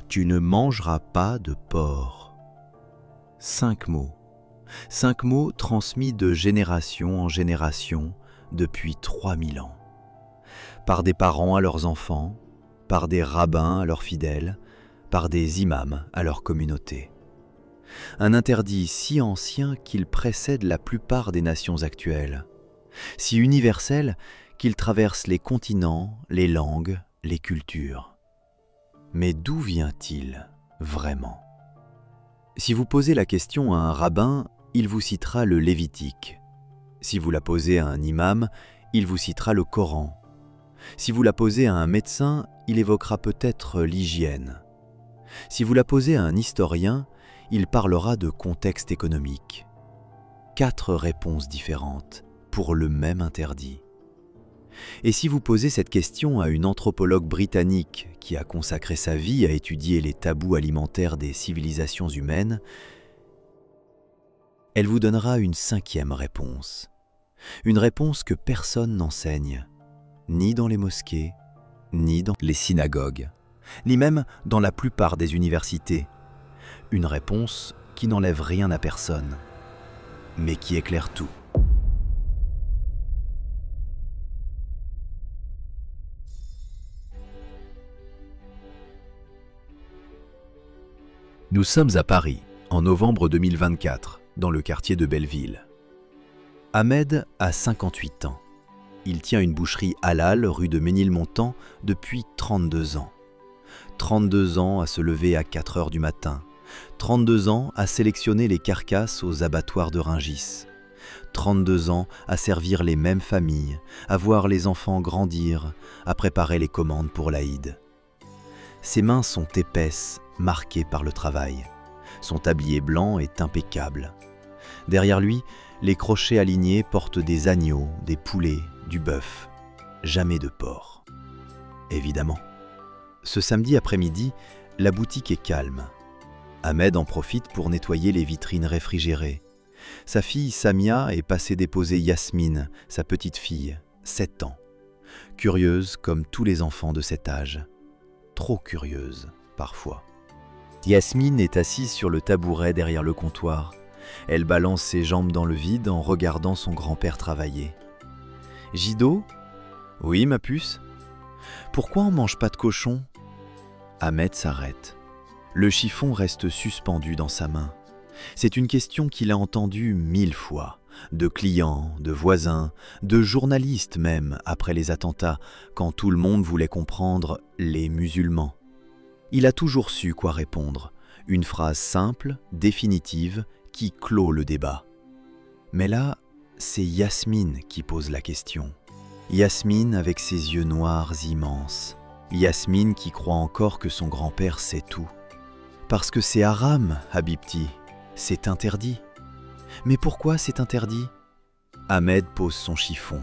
Tu ne mangeras pas de porc. 5 mots. 5 mots transmis de génération en génération depuis 3000 ans. Par des parents à leurs enfants, par des rabbins à leurs fidèles, par des imams à leur communauté. Un interdit si ancien qu'il précède la plupart des nations actuelles, si universel qu'il traverse les continents, les langues, les cultures. Mais d'où vient-il vraiment ? Si vous posez la question à un rabbin, il vous citera le Lévitique. Si vous la posez à un imam, il vous citera le Coran. Si vous la posez à un médecin, il évoquera peut-être l'hygiène. Si vous la posez à un historien, il parlera de contexte économique. 4 réponses différentes pour le même interdit. Et si vous posez cette question à une anthropologue britannique qui a consacré sa vie à étudier les tabous alimentaires des civilisations humaines, elle vous donnera une 5e réponse. Une réponse que personne n'enseigne, ni dans les mosquées, ni dans les synagogues, ni même dans la plupart des universités. Une réponse qui n'enlève rien à personne, mais qui éclaire tout. Nous sommes à Paris, en novembre 2024, dans le quartier de Belleville. Ahmed a 58 ans. Il tient une boucherie halal rue de Ménilmontant depuis 32 ans. 32 ans à se lever à 4 heures du matin. 32 ans à sélectionner les carcasses aux abattoirs de Rungis. 32 ans à servir les mêmes familles, à voir les enfants grandir, à préparer les commandes pour l'Aïd. Ses mains sont épaisses, marquées par le travail. Son tablier blanc est impeccable. Derrière lui, les crochets alignés portent des agneaux, des poulets, du bœuf. Jamais de porc. Évidemment. Ce samedi après-midi, la boutique est calme. Ahmed en profite pour nettoyer les vitrines réfrigérées. Sa fille Samia est passée déposer Yasmine, sa petite fille, 7 ans. Curieuse comme tous les enfants de cet âge. Trop curieuse, parfois. Yasmine est assise sur le tabouret derrière le comptoir. Elle balance ses jambes dans le vide en regardant son grand-père travailler. « Gido ? Oui, ma puce ? Pourquoi on mange pas de cochon ?» Ahmed s'arrête. Le chiffon reste suspendu dans sa main. C'est une question qu'il a entendue 1000 fois, de clients, de voisins, de journalistes même, après les attentats, quand tout le monde voulait comprendre les musulmans. Il a toujours su quoi répondre, une phrase simple, définitive, qui clôt le débat. Mais là, c'est Yasmine qui pose la question. Yasmine avec ses yeux noirs immenses. Yasmine qui croit encore que son grand-père sait tout. Parce que c'est haram, Habibti, c'est interdit. Mais pourquoi c'est interdit ? Ahmed pose son chiffon.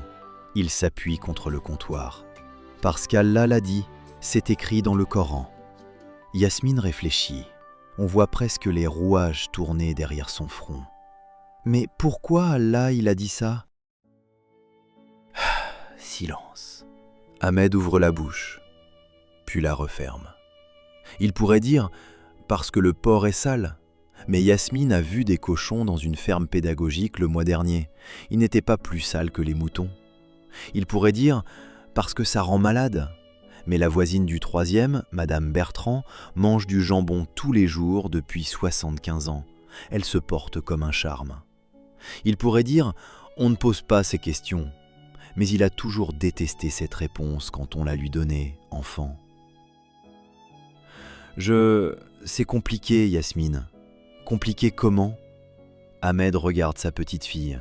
Il s'appuie contre le comptoir. Parce qu'Allah l'a dit, c'est écrit dans le Coran. Yasmine réfléchit. On voit presque les rouages tourner derrière son front. Mais pourquoi Allah il a dit ça ? Silence. Ahmed ouvre la bouche, puis la referme. Il pourrait dire « parce que le porc est sale ». Mais Yasmine a vu des cochons dans une ferme pédagogique le mois dernier. Ils n'étaient pas plus sales que les moutons. Il pourrait dire « parce que ça rend malade ». Mais la voisine du 3e, Madame Bertrand, mange du jambon tous les jours depuis 75 ans. Elle se porte comme un charme. Il pourrait dire « on ne pose pas ces questions », mais il a toujours détesté cette réponse quand on la lui donnait, enfant. C'est compliqué, Yasmine. Compliqué comment ? Ahmed regarde sa petite fille.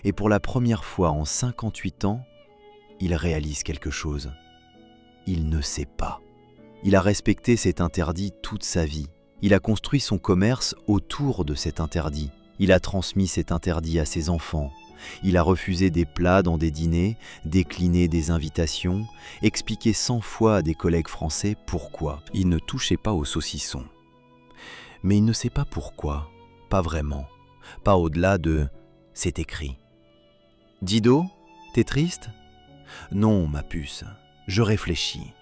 Et pour la première fois en 58 ans, il réalise quelque chose. Il ne sait pas. Il a respecté cet interdit toute sa vie. Il a construit son commerce autour de cet interdit. Il a transmis cet interdit à ses enfants. Il a refusé des plats dans des dîners, décliné des invitations, expliqué 100 fois à des collègues français pourquoi il ne touchait pas aux saucissons. Mais il ne sait pas pourquoi, pas vraiment, pas au-delà de « c'est écrit ». « Dido, t'es triste ?»« Non, ma puce, je réfléchis. »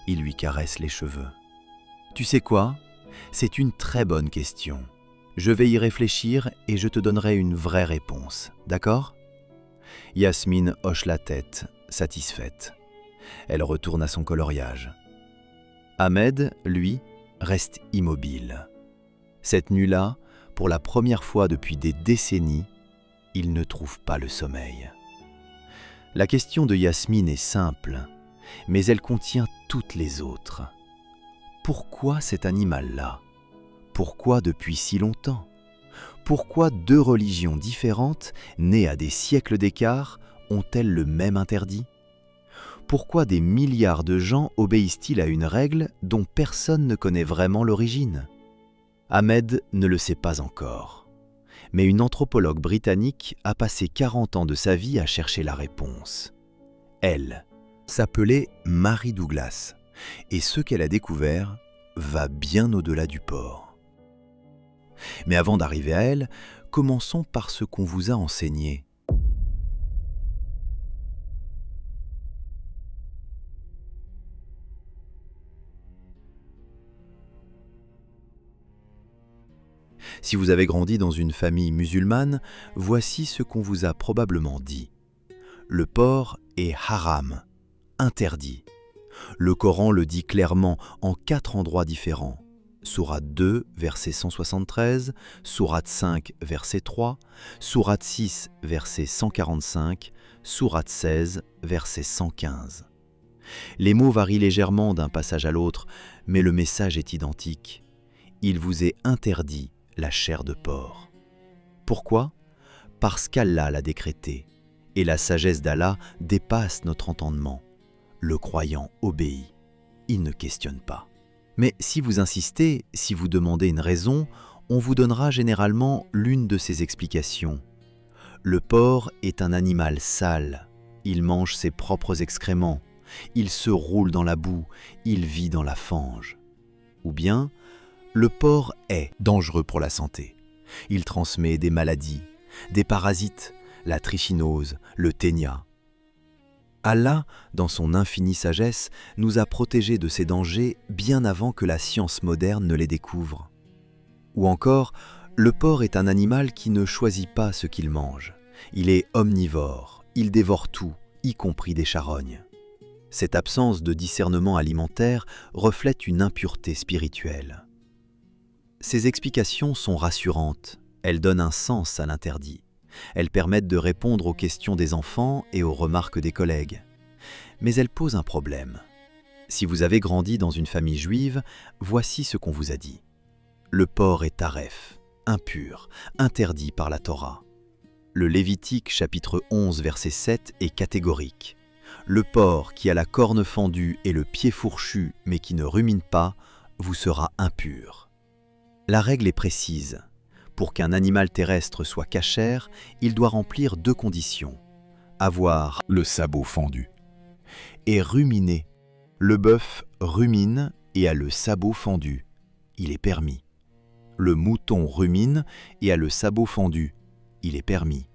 Il lui caresse les cheveux. « Tu sais quoi ? C'est une très bonne question. Je vais y réfléchir et je te donnerai une vraie réponse, d'accord ?» Yasmine hoche la tête, satisfaite. Elle retourne à son coloriage. Ahmed, lui, reste immobile. Cette nuit-là, pour la première fois depuis des décennies, il ne trouve pas le sommeil. La question de Yasmine est simple, mais elle contient toutes les autres. Pourquoi cet animal-là ? Pourquoi depuis si longtemps ? Pourquoi deux religions différentes, nées à des siècles d'écart, ont-elles le même interdit ? Pourquoi des milliards de gens obéissent-ils à une règle dont personne ne connaît vraiment l'origine ? Ahmed ne le sait pas encore. Mais une anthropologue britannique a passé 40 ans de sa vie à chercher la réponse. Elle s'appelait Mary Douglas, et ce qu'elle a découvert va bien au-delà du porc. Mais avant d'arriver à elle, commençons par ce qu'on vous a enseigné. Si vous avez grandi dans une famille musulmane, voici ce qu'on vous a probablement dit. Le porc est haram, interdit. Le Coran le dit clairement en 4 endroits différents. Sourate 2, verset 173, Sourate 5, verset 3, Sourate 6, verset 145, Sourate 16, verset 115. Les mots varient légèrement d'un passage à l'autre, mais le message est identique. Il vous est interdit la chair de porc. Pourquoi ? Parce qu'Allah l'a décrété, et la sagesse d'Allah dépasse notre entendement. Le croyant obéit, il ne questionne pas. Mais si vous insistez, si vous demandez une raison, on vous donnera généralement l'une de ces explications. Le porc est un animal sale, il mange ses propres excréments, il se roule dans la boue, il vit dans la fange. Ou bien, le porc est dangereux pour la santé. Il transmet des maladies, des parasites, la trichinose, le ténia. Allah, dans son infinie sagesse, nous a protégés de ces dangers bien avant que la science moderne ne les découvre. Ou encore, le porc est un animal qui ne choisit pas ce qu'il mange. Il est omnivore, il dévore tout, y compris des charognes. Cette absence de discernement alimentaire reflète une impureté spirituelle. Ces explications sont rassurantes, elles donnent un sens à l'interdit. Elles permettent de répondre aux questions des enfants et aux remarques des collègues. Mais elles posent un problème. Si vous avez grandi dans une famille juive, voici ce qu'on vous a dit. Le porc est taref, impur, interdit par la Torah. Le Lévitique chapitre 11 verset 7 est catégorique. Le porc qui a la corne fendue et le pied fourchu mais qui ne rumine pas, vous sera impur. La règle est précise. Pour qu'un animal terrestre soit cachère, il doit remplir 2 conditions. Avoir le sabot fendu et ruminer. Le bœuf rumine et a le sabot fendu. Il est permis. Le mouton rumine et a le sabot fendu. Il est permis.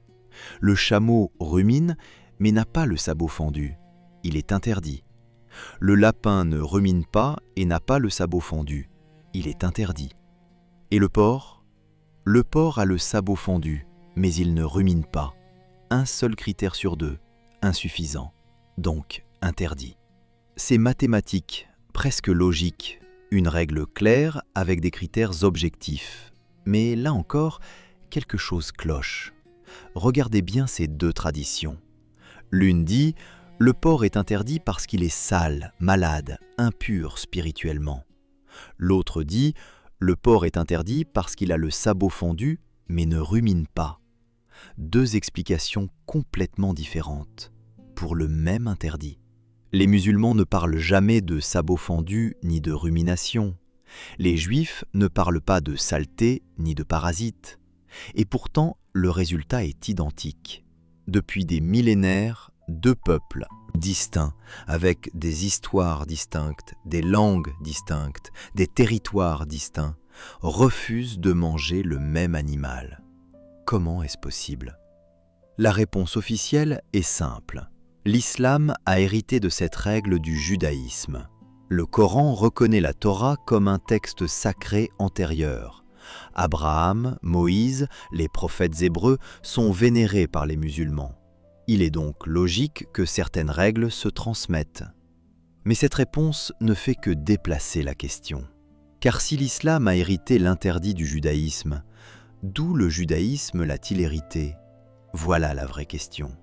Le chameau rumine mais n'a pas le sabot fendu. Il est interdit. Le lapin ne rumine pas et n'a pas le sabot fendu. Il est interdit. Et le porc ? Le porc a le sabot fendu, mais il ne rumine pas. Un seul critère sur 2, insuffisant, donc interdit. C'est mathématique, presque logique, une règle claire avec des critères objectifs. Mais là encore, quelque chose cloche. Regardez bien ces 2 traditions. L'une dit « Le porc est interdit parce qu'il est sale, malade, impur spirituellement ». L'autre dit « Le porc est interdit parce qu'il a le sabot fendu, mais ne rumine pas ». 2 explications complètement différentes, pour le même interdit. Les musulmans ne parlent jamais de sabot fendu ni de rumination. Les juifs ne parlent pas de saleté ni de parasites. Et pourtant, le résultat est identique. Depuis des millénaires, 2 peuples distincts, avec des histoires distinctes, des langues distinctes, des territoires distincts, refusent de manger le même animal. Comment est-ce possible? La réponse officielle est simple. L'islam a hérité de cette règle du judaïsme. Le Coran reconnaît la Torah comme un texte sacré antérieur. Abraham, Moïse, les prophètes hébreux sont vénérés par les musulmans. Il est donc logique que certaines règles se transmettent. Mais cette réponse ne fait que déplacer la question. Car si l'islam a hérité l'interdit du judaïsme, d'où le judaïsme l'a-t-il hérité? Voilà la vraie question.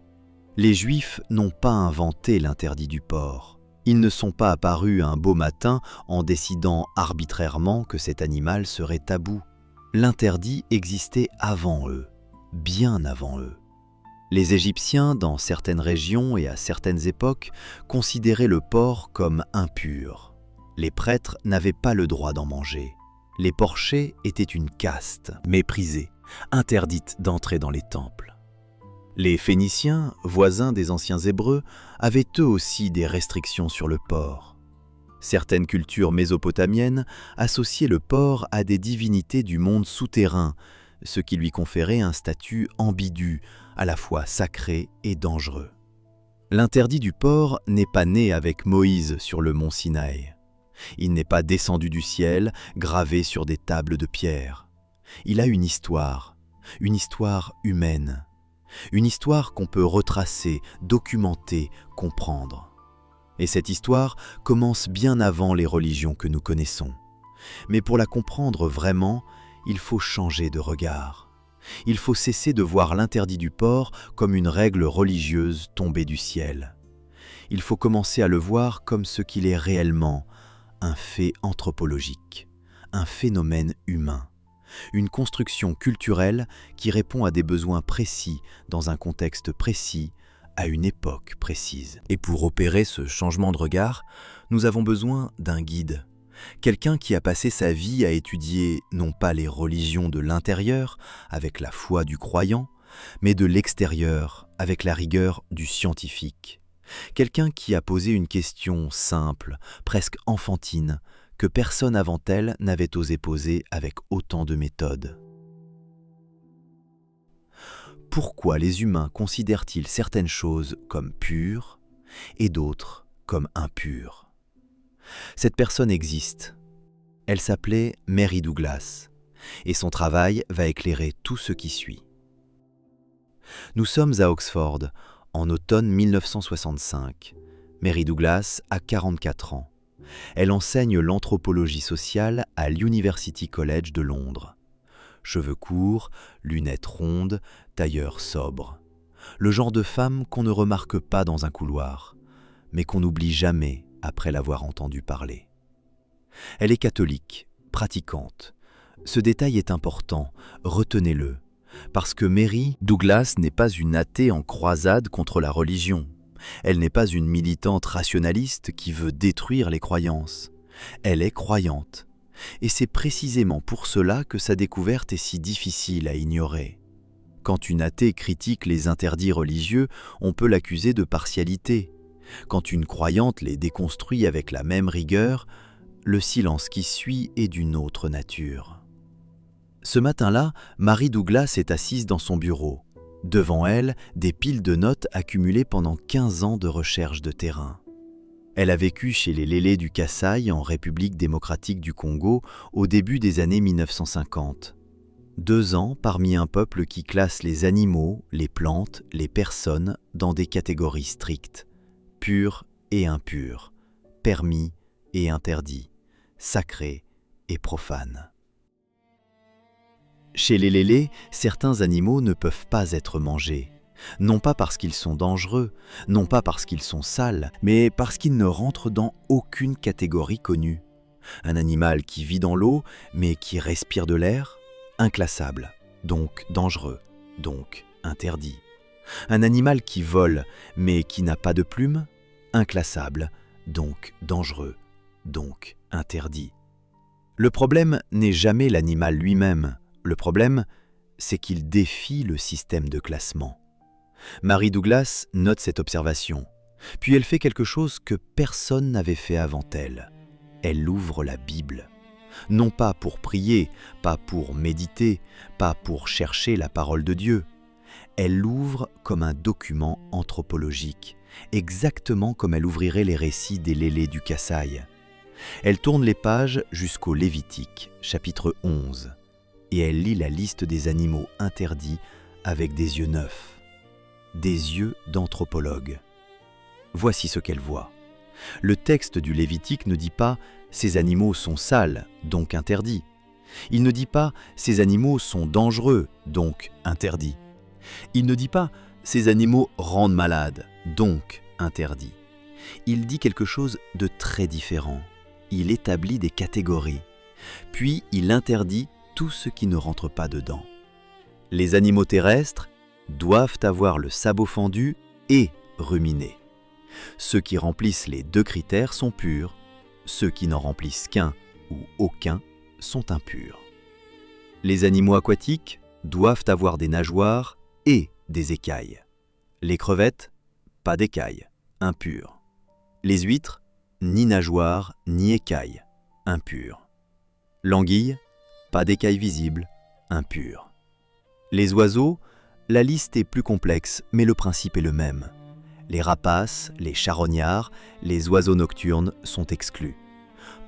Les Juifs n'ont pas inventé l'interdit du porc. Ils ne sont pas apparus un beau matin en décidant arbitrairement que cet animal serait tabou. L'interdit existait avant eux, bien avant eux. Les Égyptiens, dans certaines régions et à certaines époques, considéraient le porc comme impur. Les prêtres n'avaient pas le droit d'en manger. Les porchers étaient une caste, méprisée, interdite d'entrer dans les temples. Les Phéniciens, voisins des anciens Hébreux, avaient eux aussi des restrictions sur le porc. Certaines cultures mésopotamiennes associaient le porc à des divinités du monde souterrain, ce qui lui conférait un statut ambigu, à la fois sacré et dangereux. L'interdit du porc n'est pas né avec Moïse sur le mont Sinaï. Il n'est pas descendu du ciel, gravé sur des tables de pierre. Il a une histoire humaine, une histoire qu'on peut retracer, documenter, comprendre. Et cette histoire commence bien avant les religions que nous connaissons. Mais pour la comprendre vraiment, il faut changer de regard. Il faut cesser de voir l'interdit du porc comme une règle religieuse tombée du ciel. Il faut commencer à le voir comme ce qu'il est réellement, un fait anthropologique, un phénomène humain, une construction culturelle qui répond à des besoins précis, dans un contexte précis, à une époque précise. Et pour opérer ce changement de regard, nous avons besoin d'un guide. Quelqu'un qui a passé sa vie à étudier non pas les religions de l'intérieur, avec la foi du croyant, mais de l'extérieur, avec la rigueur du scientifique. Quelqu'un qui a posé une question simple, presque enfantine, que personne avant elle n'avait osé poser avec autant de méthode. Pourquoi les humains considèrent-ils certaines choses comme pures et d'autres comme impures? Cette personne existe. Elle s'appelait Mary Douglas, et son travail va éclairer tout ce qui suit. Nous sommes à Oxford, en automne 1965. Mary Douglas a 44 ans. Elle enseigne l'anthropologie sociale à l'University College de Londres. Cheveux courts, lunettes rondes, tailleur sobre. Le genre de femme qu'on ne remarque pas dans un couloir, mais qu'on n'oublie jamais après l'avoir entendu parler. Elle est catholique, pratiquante. Ce détail est important, retenez-le, parce que Mary Douglas n'est pas une athée en croisade contre la religion. Elle n'est pas une militante rationaliste qui veut détruire les croyances. Elle est croyante. Et c'est précisément pour cela que sa découverte est si difficile à ignorer. Quand une athée critique les interdits religieux, on peut l'accuser de partialité. Quand une croyante les déconstruit avec la même rigueur, le silence qui suit est d'une autre nature. Ce matin-là, Mary Douglas est assise dans son bureau. Devant elle, des piles de notes accumulées pendant 15 ans de recherche de terrain. Elle a vécu chez les Lélés du Kasaï en République démocratique du Congo au début des années 1950. 2 ans parmi un peuple qui classe les animaux, les plantes, les personnes dans des catégories strictes. Pur et impur, permis et interdit, sacré et profane. Chez les Lélés, certains animaux ne peuvent pas être mangés, non pas parce qu'ils sont dangereux, non pas parce qu'ils sont sales, mais parce qu'ils ne rentrent dans aucune catégorie connue. Un animal qui vit dans l'eau, mais qui respire de l'air, inclassable, donc dangereux, donc interdit. Un animal qui vole, mais qui n'a pas de plumes, inclassable, donc dangereux, donc interdit. Le problème n'est jamais l'animal lui-même. Le problème, c'est qu'il défie le système de classement. Mary Douglas note cette observation, puis elle fait quelque chose que personne n'avait fait avant elle. Elle ouvre la Bible. non pas pour prier, pas pour méditer, pas pour chercher la parole de Dieu. Elle l'ouvre comme un document anthropologique, exactement comme elle ouvrirait les récits des Lélés du Kasaï. Elle tourne les pages jusqu'au Lévitique, chapitre 11, et elle lit la liste des animaux interdits avec des yeux neufs, des yeux d'anthropologue. Voici ce qu'elle voit. Le texte du Lévitique ne dit pas « ces animaux sont sales, donc interdits ». Il ne dit pas « ces animaux sont dangereux, donc interdits ». Il ne dit pas « ces animaux rendent malades, donc interdits ». Il dit quelque chose de très différent. Il établit des catégories, puis il interdit tout ce qui ne rentre pas dedans. Les animaux terrestres doivent avoir le sabot fendu et ruminer. Ceux qui remplissent les 2 critères sont purs, ceux qui n'en remplissent qu'un ou aucun sont impurs. Les animaux aquatiques doivent avoir des nageoires et des écailles. Les crevettes, pas d'écailles, impures. Les huîtres, ni nageoires ni écailles, impures. L'anguille, pas d'écailles visibles, impures. Les oiseaux, la liste est plus complexe, mais le principe est le même. Les rapaces, les charognards, les oiseaux nocturnes sont exclus.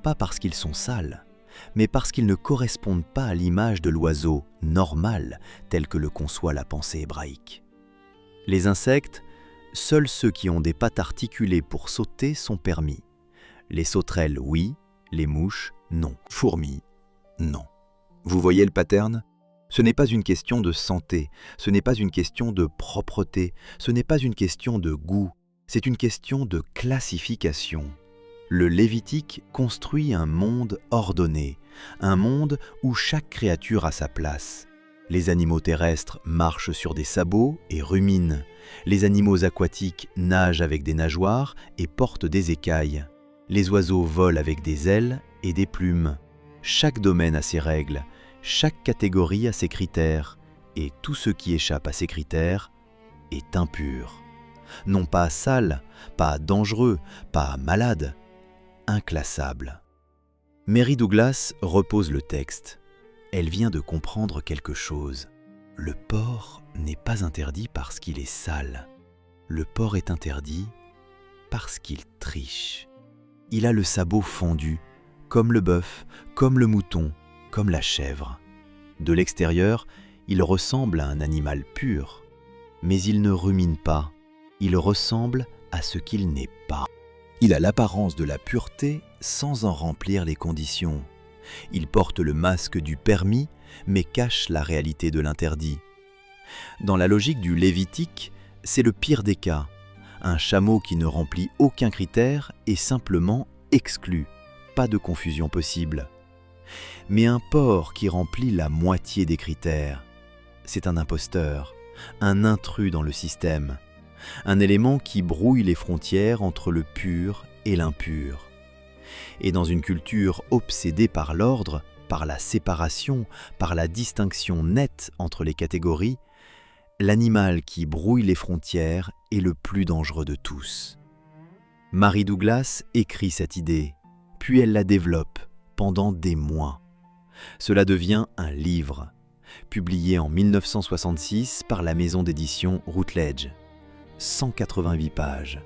Pas parce qu'ils sont sales, mais parce qu'ils ne correspondent pas à l'image de l'oiseau normal tel que le conçoit la pensée hébraïque. Les insectes, seuls ceux qui ont des pattes articulées pour sauter sont permis. Les sauterelles, oui, les mouches, non. Fourmis, non. Vous voyez le pattern ? Ce n'est pas une question de santé, ce n'est pas une question de propreté, ce n'est pas une question de goût, c'est une question de classification. Le Lévitique construit un monde ordonné, un monde où chaque créature a sa place. Les animaux terrestres marchent sur des sabots et ruminent. Les animaux aquatiques nagent avec des nageoires et portent des écailles. Les oiseaux volent avec des ailes et des plumes. Chaque domaine a ses règles. Chaque catégorie a ses critères, et tout ce qui échappe à ces critères est impur. Non pas sale, pas dangereux, pas malade, inclassable. Mary Douglas repose le texte. Elle vient de comprendre quelque chose. Le porc n'est pas interdit parce qu'il est sale. Le porc est interdit parce qu'il triche. Il a le sabot fendu, comme le bœuf, comme le mouton, comme la chèvre. De l'extérieur, il ressemble à un animal pur, mais il ne rumine pas, il ressemble à ce qu'il n'est pas. Il a l'apparence de la pureté sans en remplir les conditions. Il porte le masque du permis, mais cache la réalité de l'interdit. Dans la logique du Lévitique, c'est le pire des cas. Un chameau qui ne remplit aucun critère est simplement exclu, pas de confusion possible. Mais un porc qui remplit la moitié des critères, c'est un imposteur, un intrus dans le système, un élément qui brouille les frontières entre le pur et l'impur. Et dans une culture obsédée par l'ordre, par la séparation, par la distinction nette entre les catégories, l'animal qui brouille les frontières est le plus dangereux de tous. Mary Douglas écrit cette idée, puis elle la développe pendant des mois. Cela devient un livre, publié en 1966 par la maison d'édition Routledge. 188 pages.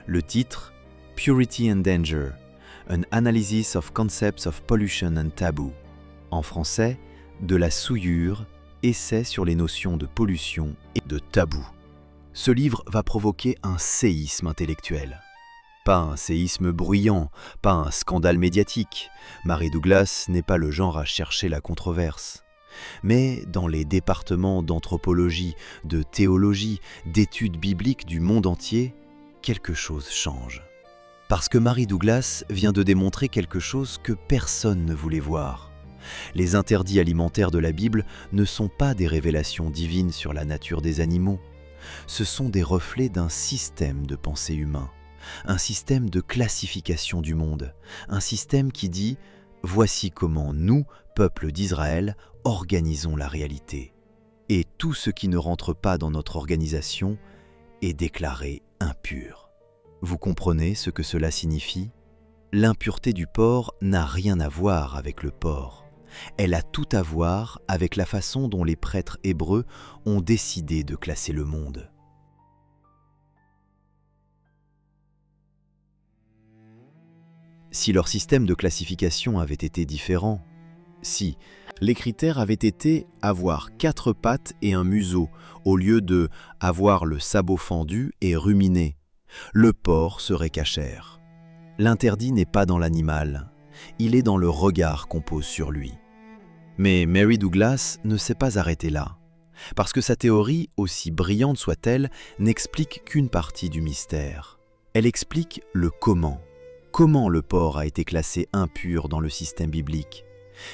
Le titre « Purity and Danger, An Analysis of Concepts of Pollution and Taboo ». En français, « De la souillure, essai sur les notions de pollution et de tabou ». Ce livre va provoquer un séisme intellectuel. Pas un séisme bruyant, pas un scandale médiatique. Mary Douglas n'est pas le genre à chercher la controverse. Mais dans les départements d'anthropologie, de théologie, d'études bibliques du monde entier, quelque chose change. Parce que Mary Douglas vient de démontrer quelque chose que personne ne voulait voir. Les interdits alimentaires de la Bible ne sont pas des révélations divines sur la nature des animaux. Ce sont des reflets d'un système de pensée humain. Un système de classification du monde, un système qui dit « Voici comment nous, peuple d'Israël, organisons la réalité. » Et tout ce qui ne rentre pas dans notre organisation est déclaré impur. Vous comprenez ce que cela signifie ? L'impureté du porc n'a rien à voir avec le porc. Elle a tout à voir avec la façon dont les prêtres hébreux ont décidé de classer le monde. Si leur système de classification avait été différent, si les critères avaient été avoir 4 pattes et un museau, au lieu de avoir le sabot fendu et ruminer, le porc serait cachère. L'interdit n'est pas dans l'animal, il est dans le regard qu'on pose sur lui. Mais Mary Douglas ne s'est pas arrêtée là, parce que sa théorie, aussi brillante soit-elle, n'explique qu'une partie du mystère. Elle explique le comment. Comment le porc a été classé impur dans le système biblique.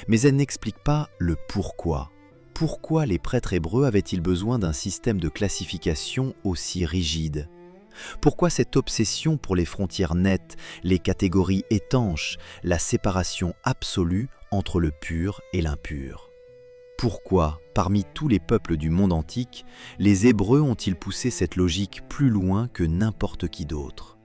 Mais elle n'explique pas le pourquoi. Pourquoi les prêtres hébreux avaient-ils besoin d'un système de classification aussi rigide ? Pourquoi cette obsession pour les frontières nettes, les catégories étanches, la séparation absolue entre le pur et l'impur ? Pourquoi, parmi tous les peuples du monde antique, les Hébreux ont-ils poussé cette logique plus loin que n'importe qui d'autre ?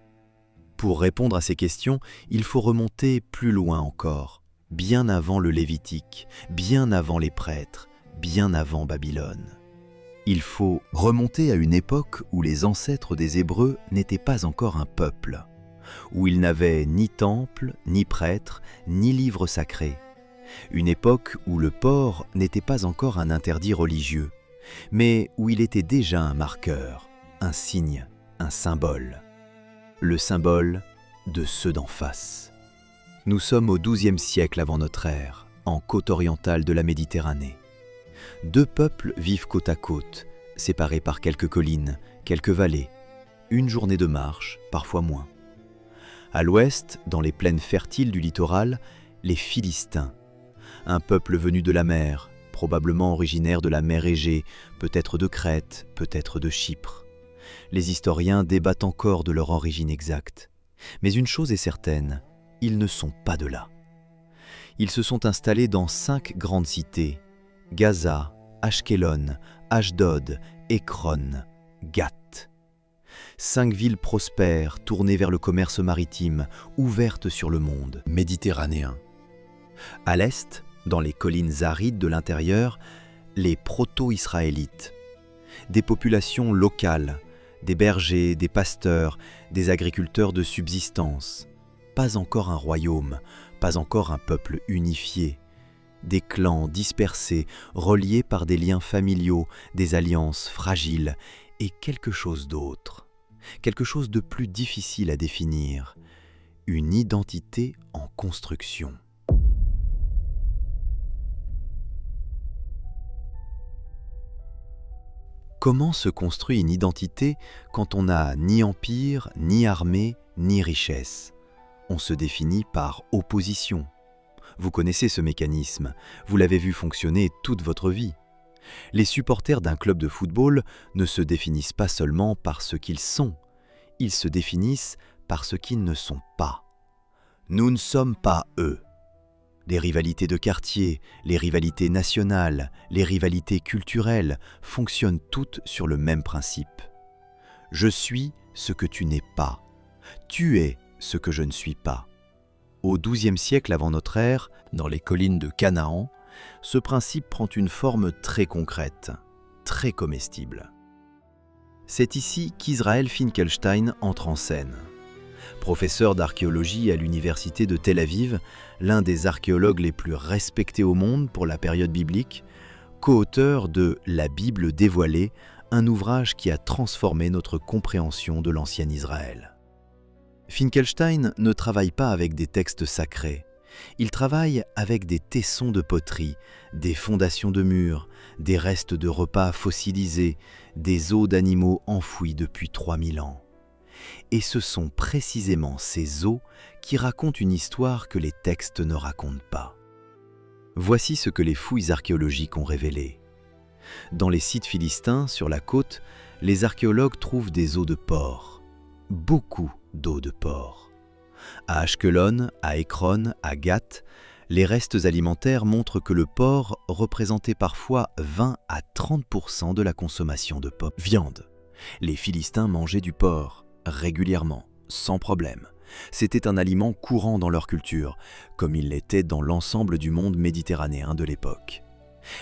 Pour répondre à ces questions, il faut remonter plus loin encore, bien avant le Lévitique, bien avant les prêtres, bien avant Babylone. Il faut remonter à une époque où les ancêtres des Hébreux n'étaient pas encore un peuple, où ils n'avaient ni temple, ni prêtre, ni livre sacré. Une époque où le porc n'était pas encore un interdit religieux, mais où il était déjà un marqueur, un signe, un symbole. Le symbole de ceux d'en face. Nous sommes au XIIe siècle avant notre ère, en côte orientale de la Méditerranée. 2 peuples vivent côte à côte, séparés par quelques collines, quelques vallées, une journée de marche, parfois moins. À l'ouest, dans les plaines fertiles du littoral, les Philistins, un peuple venu de la mer, probablement originaire de la mer Égée, peut-être de Crète, peut-être de Chypre. Les historiens débattent encore de leur origine exacte. Mais une chose est certaine, ils ne sont pas de là. Ils se sont installés dans 5 grandes cités, Gaza, Ashkelon, Ashdod, Ekron, Gath. 5 villes prospères, tournées vers le commerce maritime, ouvertes sur le monde méditerranéen. À l'est, dans les collines arides de l'intérieur, les proto-israélites. Des populations locales, des bergers, des pasteurs, des agriculteurs de subsistance. Pas encore un royaume, pas encore un peuple unifié. Des clans dispersés, reliés par des liens familiaux, des alliances fragiles et quelque chose d'autre. Quelque chose de plus difficile à définir. Une identité en construction. Comment se construit une identité quand on n'a ni empire, ni armée, ni richesse ? On se définit par opposition. Vous connaissez ce mécanisme, vous l'avez vu fonctionner toute votre vie. Les supporters d'un club de football ne se définissent pas seulement par ce qu'ils sont, ils se définissent par ce qu'ils ne sont pas. Nous ne sommes pas eux. Les rivalités de quartier, les rivalités nationales, les rivalités culturelles fonctionnent toutes sur le même principe. Je suis ce que tu n'es pas. Tu es ce que je ne suis pas. Au XIIe siècle avant notre ère, dans les collines de Canaan, ce principe prend une forme très concrète, très comestible. C'est ici qu'Israël Finkelstein entre en scène. Professeur d'archéologie à l'université de Tel Aviv, l'un des archéologues les plus respectés au monde pour la période biblique, co-auteur de La Bible dévoilée, un ouvrage qui a transformé notre compréhension de l'ancien Israël. Finkelstein ne travaille pas avec des textes sacrés, il travaille avec des tessons de poterie, des fondations de murs, des restes de repas fossilisés, des os d'animaux enfouis depuis 3000 ans. Et ce sont précisément ces os qui racontent une histoire que les textes ne racontent pas. Voici ce que les fouilles archéologiques ont révélé. Dans les sites philistins, sur la côte, les archéologues trouvent des os de porc. Beaucoup d'os de porc. À Ashkelon, à Ekron, à Gath, les restes alimentaires montrent que le porc représentait parfois 20 à 30% de la consommation de viande. Les Philistins mangeaient du porc régulièrement, sans problème, C'était un aliment courant dans leur culture, comme il l'était dans l'ensemble du monde méditerranéen de l'époque.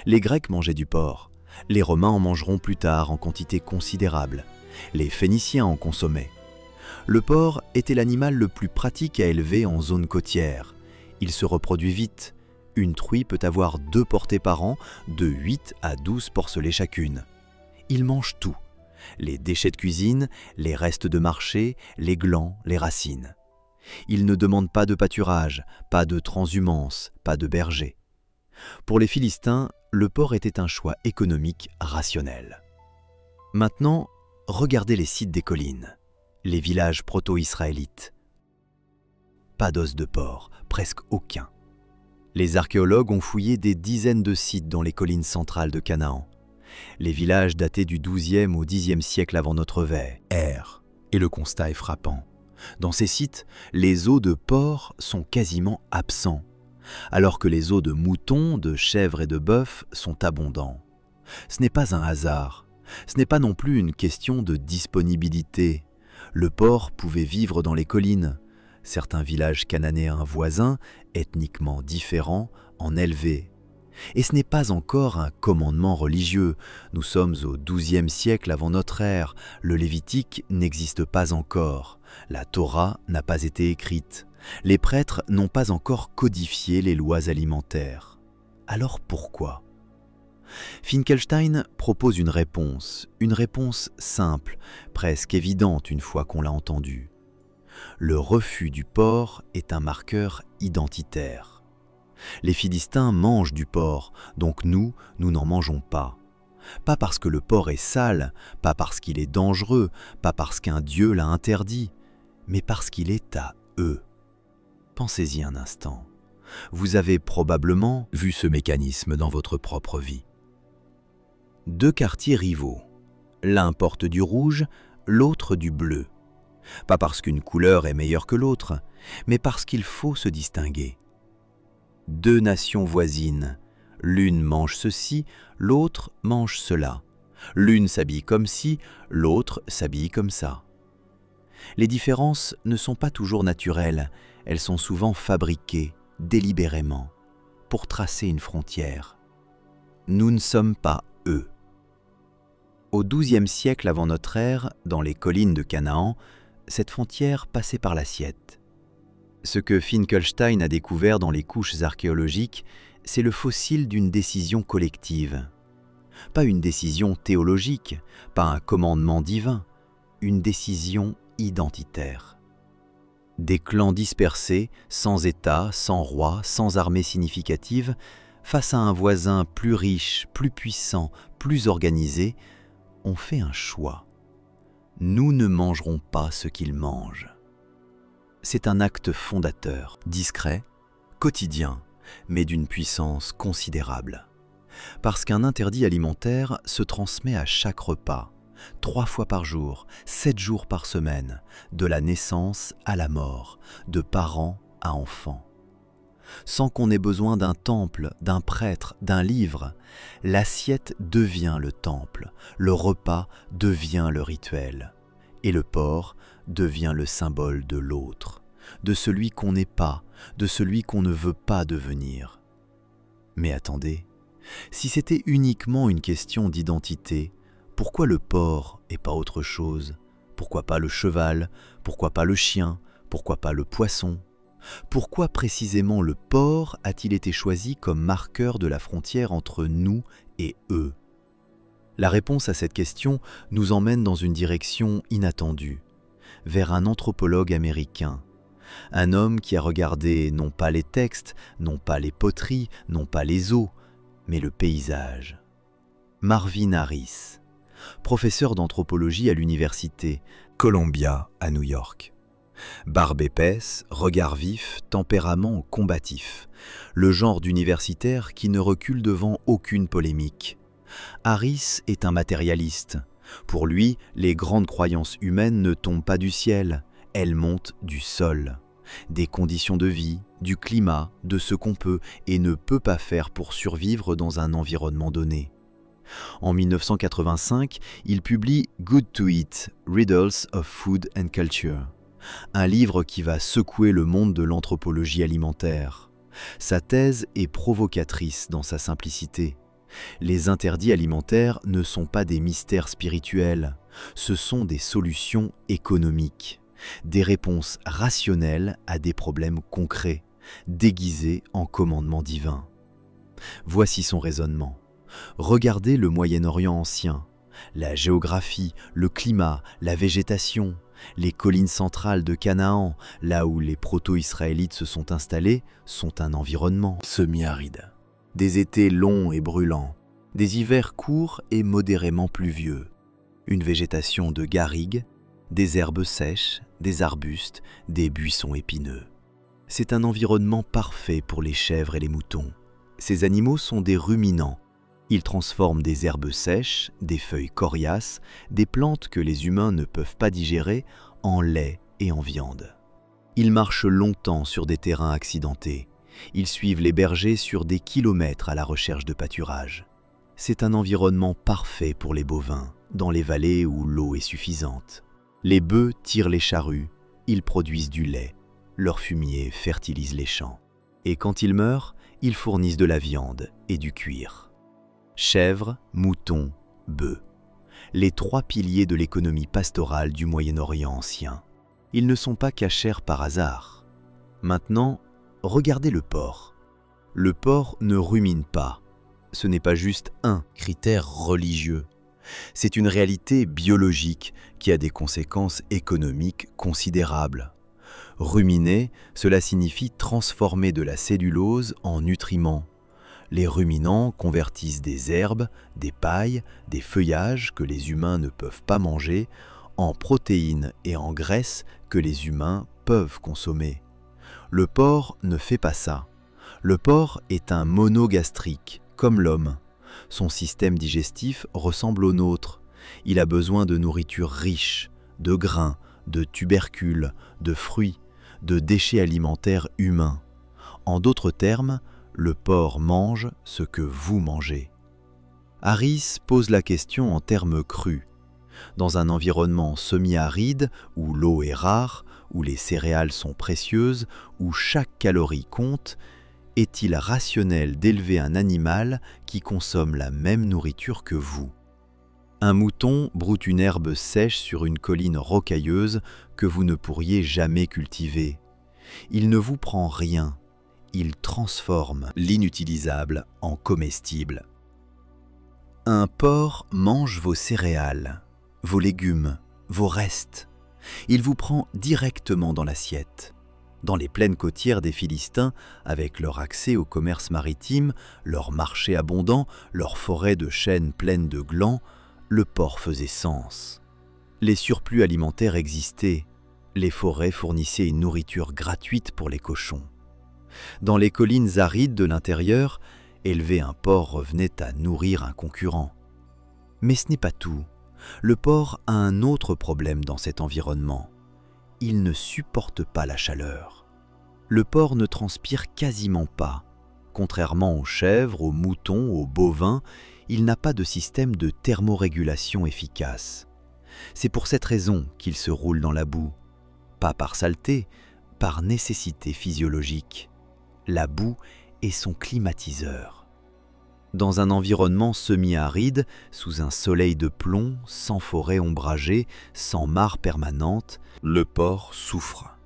Les Grecs mangeaient du porc, les Romains en mangeront plus tard en quantité considérable, les Phéniciens en consommaient. Le porc était l'animal le plus pratique à élever en zone côtière. Il se reproduit vite. Une truie peut avoir 2 portées par an, de 8 à 12 porcelets chacune. Il mange tout. Les déchets de cuisine, les restes de marché, les glands, les racines. Il ne demande pas de pâturage, pas de transhumance, pas de berger. Pour les Philistins, le porc était un choix économique rationnel. Maintenant, regardez les sites des collines, les villages proto-israélites. Pas d'os de porc, presque aucun. Les archéologues ont fouillé des dizaines de sites dans les collines centrales de Canaan. Les villages datés du XIIe au Xe siècle avant notre ère. Et le constat est frappant. Dans ces sites, les os de porc sont quasiment absents, alors que les os de mouton, de chèvre et de bœuf sont abondants. Ce n'est pas un hasard, ce n'est pas non plus une question de disponibilité. Le porc pouvait vivre dans les collines. Certains villages cananéens voisins, ethniquement différents, en élevaient. Et ce n'est pas encore un commandement religieux. Nous sommes au XIIe siècle avant notre ère. Le Lévitique n'existe pas encore. La Torah n'a pas été écrite. Les prêtres n'ont pas encore codifié les lois alimentaires. Alors pourquoi ? Finkelstein propose une réponse simple, presque évidente une fois qu'on l'a entendue. Le refus du porc est un marqueur identitaire. Les Philistins mangent du porc, donc nous n'en mangeons pas. Pas parce que le porc est sale, pas parce qu'il est dangereux, pas parce qu'un dieu l'a interdit, mais parce qu'il est à eux. Pensez-y un instant. Vous avez probablement vu ce mécanisme dans votre propre vie. 2 quartiers rivaux. L'un porte du rouge, l'autre du bleu. Pas parce qu'une couleur est meilleure que l'autre, mais parce qu'il faut se distinguer. 2 nations voisines. L'une mange ceci, l'autre mange cela. L'une s'habille comme ci, l'autre s'habille comme ça. Les différences ne sont pas toujours naturelles, elles sont souvent fabriquées, délibérément, pour tracer une frontière. Nous ne sommes pas eux. Au XIIe siècle avant notre ère, dans les collines de Canaan, cette frontière passait par l'assiette. Ce que Finkelstein a découvert dans les couches archéologiques, c'est le fossile d'une décision collective. Pas une décision théologique, pas un commandement divin, une décision identitaire. Des clans dispersés, sans État, sans roi, sans armée significative, face à un voisin plus riche, plus puissant, plus organisé, ont fait un choix. Nous ne mangerons pas ce qu'ils mangent. C'est un acte fondateur, discret, quotidien, mais d'une puissance considérable. Parce qu'un interdit alimentaire se transmet à chaque repas, 3 fois par jour, 7 jours par semaine, de la naissance à la mort, de parents à enfants. Sans qu'on ait besoin d'un temple, d'un prêtre, d'un livre, l'assiette devient le temple, le repas devient le rituel, et le porc devient le symbole de l'autre, de celui qu'on n'est pas, de celui qu'on ne veut pas devenir. Mais attendez, si c'était uniquement une question d'identité, pourquoi le porc et pas autre chose ? Pourquoi pas le cheval ? Pourquoi pas le chien ? Pourquoi pas le poisson ? Pourquoi précisément le porc a-t-il été choisi comme marqueur de la frontière entre nous et eux ? La réponse à cette question nous emmène dans une direction inattendue, vers un anthropologue américain, un homme qui a regardé non pas les textes, non pas les poteries, non pas les os, mais le paysage. Marvin Harris, professeur d'anthropologie à l'université Columbia à New York. Barbe épaisse, regard vif, tempérament combatif, le genre d'universitaire qui ne recule devant aucune polémique. Harris est un matérialiste. Pour lui, les grandes croyances humaines ne tombent pas du ciel, elles montent du sol, des conditions de vie, du climat, de ce qu'on peut et ne peut pas faire pour survivre dans un environnement donné. En 1985, il publie Good to Eat, Riddles of Food and Culture, un livre qui va secouer le monde de l'anthropologie alimentaire. Sa thèse est provocatrice dans sa simplicité. Les interdits alimentaires ne sont pas des mystères spirituels, ce sont des solutions économiques, des réponses rationnelles à des problèmes concrets, déguisés en commandements divins. Voici son raisonnement. Regardez le Moyen-Orient ancien. La géographie, le climat, la végétation, les collines centrales de Canaan, là où les proto-israélites se sont installés, sont un environnement semi-aride. Des étés longs et brûlants, des hivers courts et modérément pluvieux, une végétation de garrigues, des herbes sèches, des arbustes, des buissons épineux. C'est un environnement parfait pour les chèvres et les moutons. Ces animaux sont des ruminants. Ils transforment des herbes sèches, des feuilles coriaces, des plantes que les humains ne peuvent pas digérer, en lait et en viande. Ils marchent longtemps sur des terrains accidentés. Ils suivent les bergers sur des kilomètres à la recherche de pâturage. C'est un environnement parfait pour les bovins, dans les vallées où l'eau est suffisante. Les bœufs tirent les charrues, ils produisent du lait, leur fumier fertilise les champs. Et quand ils meurent, ils fournissent de la viande et du cuir. Chèvres, moutons, bœufs. Les trois piliers de l'économie pastorale du Moyen-Orient ancien. Ils ne sont pas cachers par hasard. Maintenant, regardez le porc. Le porc ne rumine pas. Ce n'est pas juste un critère religieux. C'est une réalité biologique qui a des conséquences économiques considérables. Ruminer, cela signifie transformer de la cellulose en nutriments. Les ruminants convertissent des herbes, des pailles, des feuillages que les humains ne peuvent pas manger en protéines et en graisses que les humains peuvent consommer. Le porc ne fait pas ça. Le porc est un monogastrique, comme l'homme. Son système digestif ressemble au nôtre. Il a besoin de nourriture riche, de grains, de tubercules, de fruits, de déchets alimentaires humains. En d'autres termes, le porc mange ce que vous mangez. Harris pose la question en termes crus. Dans un environnement semi-aride, où l'eau est rare, où les céréales sont précieuses, où chaque calorie compte, est-il rationnel d'élever un animal qui consomme la même nourriture que vous ? Un mouton broute une herbe sèche sur une colline rocailleuse que vous ne pourriez jamais cultiver. Il ne vous prend rien, il transforme l'inutilisable en comestible. Un porc mange vos céréales, vos légumes, vos restes. Il vous prend directement dans l'assiette. Dans les plaines côtières des Philistins, avec leur accès au commerce maritime, leur marché abondant, leurs forêts de chênes pleines de glands, le porc faisait sens. Les surplus alimentaires existaient. Les forêts fournissaient une nourriture gratuite pour les cochons. Dans les collines arides de l'intérieur, élever un porc revenait à nourrir un concurrent. Mais ce n'est pas tout. Le porc a un autre problème dans cet environnement. Il ne supporte pas la chaleur. Le porc ne transpire quasiment pas. Contrairement aux chèvres, aux moutons, aux bovins, il n'a pas de système de thermorégulation efficace. C'est pour cette raison qu'il se roule dans la boue. Pas par saleté, par nécessité physiologique. La boue est son climatiseur. Dans un environnement semi-aride, sous un soleil de plomb, sans forêt ombragée, sans mare permanente, le porc souffre.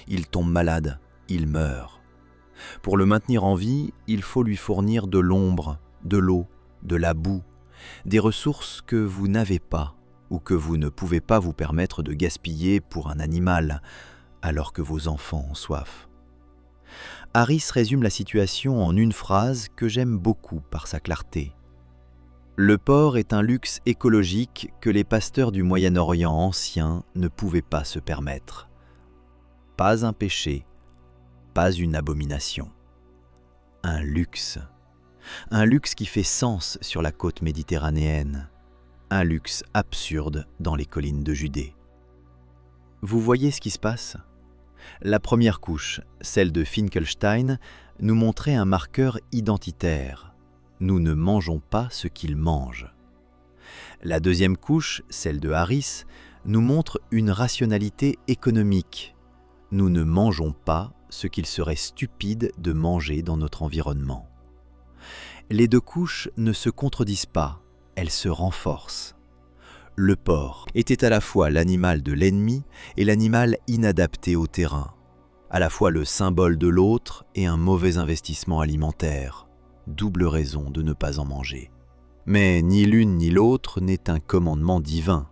Il tombe malade, il meurt. Pour le maintenir en vie, il faut lui fournir de l'ombre, de l'eau, de la boue, des ressources que vous n'avez pas ou que vous ne pouvez pas vous permettre de gaspiller pour un animal, alors que vos enfants ont soif. Harris résume la situation en une phrase que j'aime beaucoup par sa clarté. Le porc est un luxe écologique que les pasteurs du Moyen-Orient ancien ne pouvaient pas se permettre. Pas un péché, pas une abomination. Un luxe qui fait sens sur la côte méditerranéenne, un luxe absurde dans les collines de Judée. Vous voyez ce qui se passe ? La première couche, celle de Finkelstein, nous montrait un marqueur identitaire. Nous ne mangeons pas ce qu'ils mangent. La deuxième couche, celle de Harris, nous montre une rationalité économique. Nous ne mangeons pas ce qu'il serait stupide de manger dans notre environnement. Les deux couches ne se contredisent pas, elles se renforcent. Le porc était à la fois l'animal de l'ennemi et l'animal inadapté au terrain, à la fois le symbole de l'autre et un mauvais investissement alimentaire, double raison de ne pas en manger. Mais ni l'une ni l'autre n'est un commandement divin.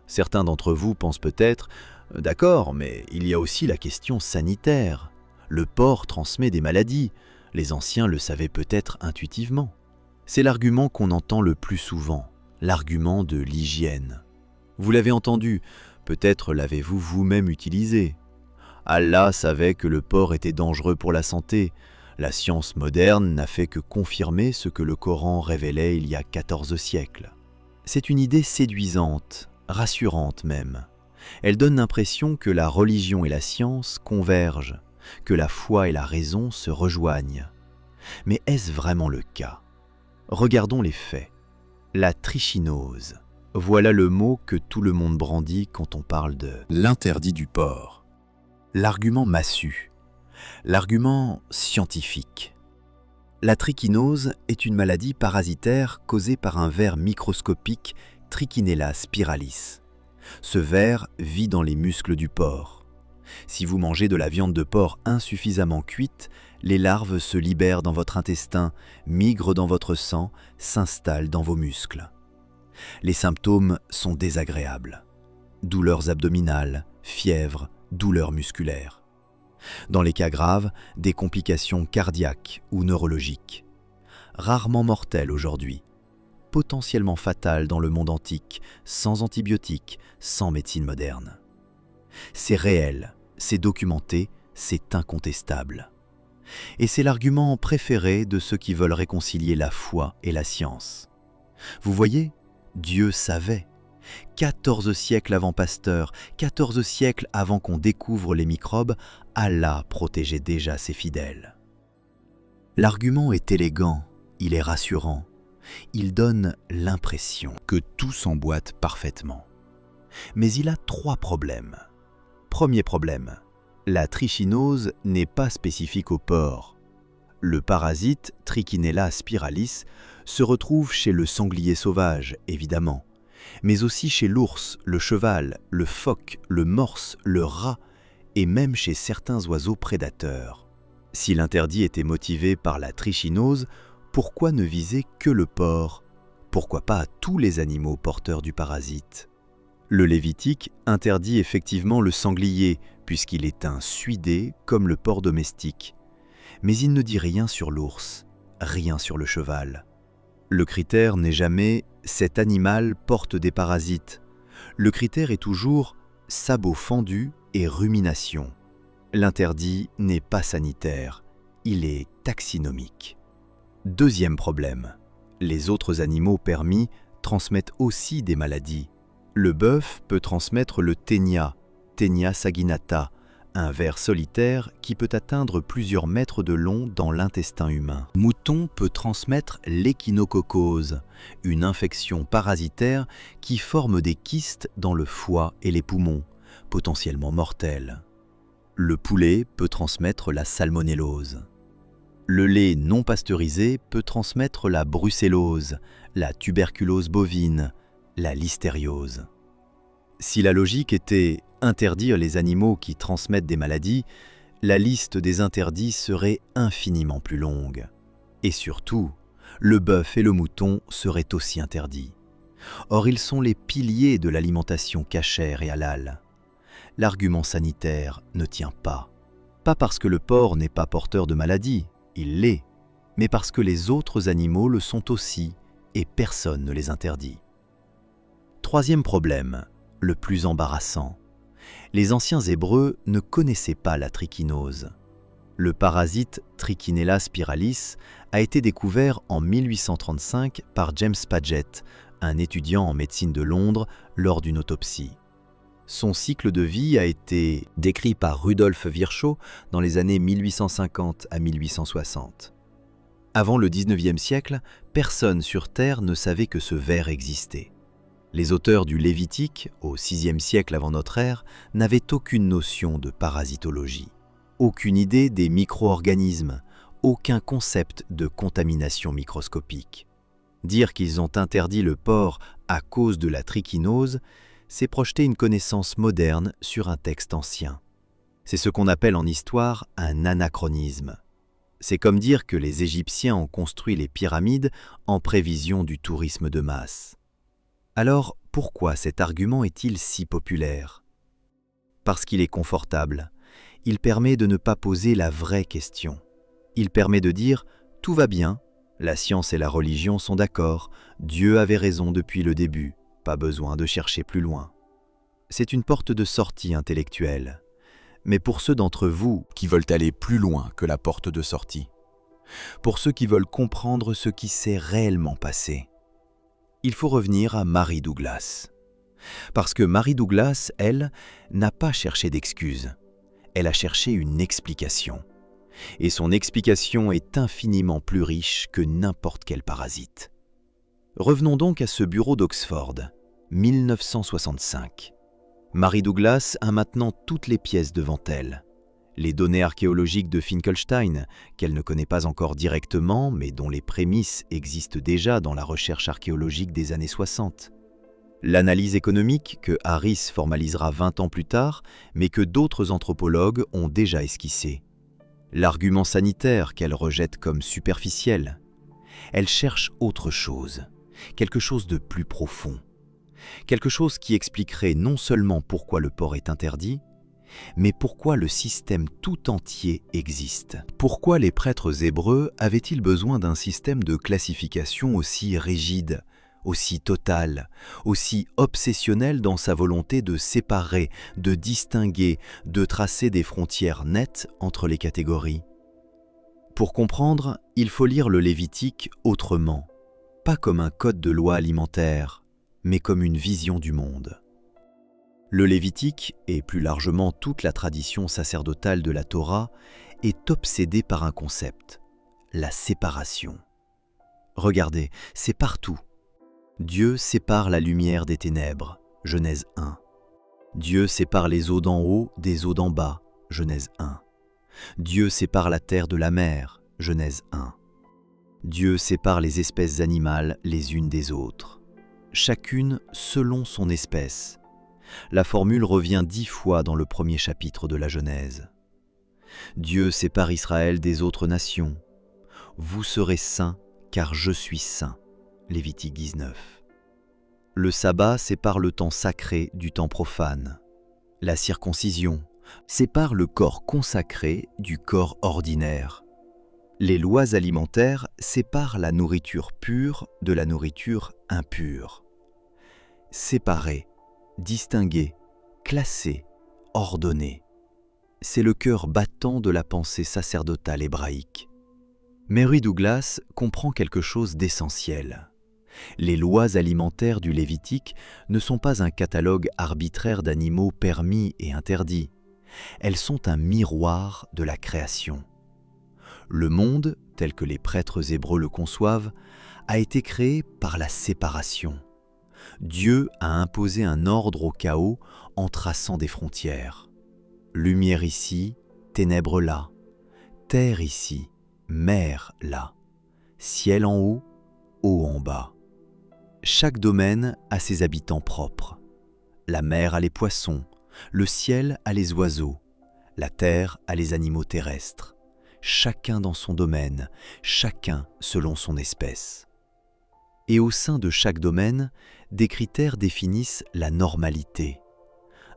Certains d'entre vous pensent peut-être « D'accord, mais il y a aussi la question sanitaire. Le porc transmet des maladies. Les anciens le savaient peut-être intuitivement. » C'est l'argument qu'on entend le plus souvent, l'argument de l'hygiène. Vous l'avez entendu, peut-être l'avez-vous vous-même utilisé. Allah savait que le porc était dangereux pour la santé. La science moderne n'a fait que confirmer ce que le Coran révélait il y a 14 siècles. C'est une idée séduisante, rassurante même. Elle donne l'impression que la religion et la science convergent, que la foi et la raison se rejoignent. Mais est-ce vraiment le cas ? Regardons les faits. La trichinose. Voilà le mot que tout le monde brandit quand on parle de l'interdit du porc. L'argument massu. L'argument scientifique. La trichinose est une maladie parasitaire causée par un ver microscopique Trichinella spiralis. Ce ver vit dans les muscles du porc. Si vous mangez de la viande de porc insuffisamment cuite, les larves se libèrent dans votre intestin, migrent dans votre sang, s'installent dans vos muscles. Les symptômes sont désagréables. Douleurs abdominales, fièvre, douleurs musculaires. Dans les cas graves, des complications cardiaques ou neurologiques. Rarement mortelles aujourd'hui. Potentiellement fatales dans le monde antique, sans antibiotiques, sans médecine moderne. C'est réel, c'est documenté, c'est incontestable. Et c'est l'argument préféré de ceux qui veulent réconcilier la foi et la science. Vous voyez, Dieu savait. 14 siècles avant Pasteur, 14 siècles avant qu'on découvre les microbes, Allah protégeait déjà ses fidèles. L'argument est élégant, il est rassurant. Il donne l'impression que tout s'emboîte parfaitement. Mais il a 3 problèmes. Premier problème, la trichinose n'est pas spécifique au porc. Le parasite Trichinella spiralis se retrouve chez le sanglier sauvage, évidemment, mais aussi chez l'ours, le cheval, le phoque, le morse, le rat et même chez certains oiseaux prédateurs. Si l'interdit était motivé par la trichinose, pourquoi ne viser que le porc? Pourquoi pas tous les animaux porteurs du parasite? Le Lévitique interdit effectivement le sanglier, puisqu'il est un suidé comme le porc domestique. Mais il ne dit rien sur l'ours, rien sur le cheval. Le critère n'est jamais « cet animal porte des parasites ». Le critère est toujours « sabots fendus et rumination ». L'interdit n'est pas sanitaire, il est taxinomique. Deuxième problème, les autres animaux permis transmettent aussi des maladies. Le bœuf peut transmettre le ténia, Ténia saginata, un ver solitaire qui peut atteindre plusieurs mètres de long dans l'intestin humain. Le mouton peut transmettre l'échinococose, une infection parasitaire qui forme des kystes dans le foie et les poumons, potentiellement mortels. Le poulet peut transmettre la salmonellose. Le lait non pasteurisé peut transmettre la brucellose, la tuberculose bovine, la listériose. Si la logique était interdire les animaux qui transmettent des maladies, la liste des interdits serait infiniment plus longue. Et surtout, le bœuf et le mouton seraient aussi interdits. Or, ils sont les piliers de l'alimentation cachère et halal. L'argument sanitaire ne tient pas. Pas parce que le porc n'est pas porteur de maladies, il l'est, mais parce que les autres animaux le sont aussi et personne ne les interdit. Troisième problème, le plus embarrassant. Les anciens Hébreux ne connaissaient pas la trichinose. Le parasite Trichinella spiralis a été découvert en 1835 par James Paget, un étudiant en médecine de Londres, lors d'une autopsie. Son cycle de vie a été décrit par Rudolf Virchow dans les années 1850 à 1860. Avant le XIXe siècle, personne sur Terre ne savait que ce ver existait. Les auteurs du Lévitique, au VIe siècle avant notre ère, n'avaient aucune notion de parasitologie, aucune idée des micro-organismes, aucun concept de contamination microscopique. Dire qu'ils ont interdit le porc à cause de la trichinose, c'est projeter une connaissance moderne sur un texte ancien. C'est ce qu'on appelle en histoire un anachronisme. C'est comme dire que les Égyptiens ont construit les pyramides en prévision du tourisme de masse. Alors, pourquoi cet argument est-il si populaire? Parce qu'il est confortable. Il permet de ne pas poser la vraie question. Il permet de dire « tout va bien, la science et la religion sont d'accord, Dieu avait raison depuis le début, pas besoin de chercher plus loin ». C'est une porte de sortie intellectuelle. Mais pour ceux d'entre vous qui veulent aller plus loin que la porte de sortie, pour ceux qui veulent comprendre ce qui s'est réellement passé, il faut revenir à Mary Douglas. Parce que Mary Douglas, elle, n'a pas cherché d'excuses. Elle a cherché une explication. Et son explication est infiniment plus riche que n'importe quel parasite. Revenons donc à ce bureau d'Oxford, 1965. Mary Douglas a maintenant toutes les pièces devant elle. Les données archéologiques de Finkelstein, qu'elle ne connaît pas encore directement, mais dont les prémices existent déjà dans la recherche archéologique des années 60. L'analyse économique que Harris formalisera 20 ans plus tard, mais que d'autres anthropologues ont déjà esquissée. L'argument sanitaire qu'elle rejette comme superficiel. Elle cherche autre chose, quelque chose de plus profond. Quelque chose qui expliquerait non seulement pourquoi le porc est interdit, mais pourquoi le système tout entier existe. Pourquoi les prêtres hébreux avaient-ils besoin d'un système de classification aussi rigide, aussi total, aussi obsessionnel dans sa volonté de séparer, de distinguer, de tracer des frontières nettes entre les catégories? Pour comprendre, il faut lire le Lévitique autrement, pas comme un code de loi alimentaire, mais comme une vision du monde. Le Lévitique, et plus largement toute la tradition sacerdotale de la Torah, est obsédée par un concept, la séparation. Regardez, c'est partout. Dieu sépare la lumière des ténèbres, Genèse 1. Dieu sépare les eaux d'en haut des eaux d'en bas, Genèse 1. Dieu sépare la terre de la mer, Genèse 1. Dieu sépare les espèces animales les unes des autres, chacune selon son espèce. La formule revient 10 fois dans le premier chapitre de la Genèse. Dieu sépare Israël des autres nations. Vous serez saints, car je suis saint. Lévitique 19. Le sabbat sépare le temps sacré du temps profane. La circoncision sépare le corps consacré du corps ordinaire. Les lois alimentaires séparent la nourriture pure de la nourriture impure. Séparer, distinguer, classer, ordonner. C'est le cœur battant de la pensée sacerdotale hébraïque. Mary Douglas comprend quelque chose d'essentiel. Les lois alimentaires du Lévitique ne sont pas un catalogue arbitraire d'animaux permis et interdits. Elles sont un miroir de la création. Le monde, tel que les prêtres hébreux le conçoivent, a été créé par la séparation. Dieu a imposé un ordre au chaos en traçant des frontières. Lumière ici, ténèbres là. Terre ici, mer là. Ciel en haut, eau en bas. Chaque domaine a ses habitants propres. La mer a les poissons, le ciel a les oiseaux, la terre a les animaux terrestres. Chacun dans son domaine, chacun selon son espèce. Et au sein de chaque domaine, des critères définissent la normalité.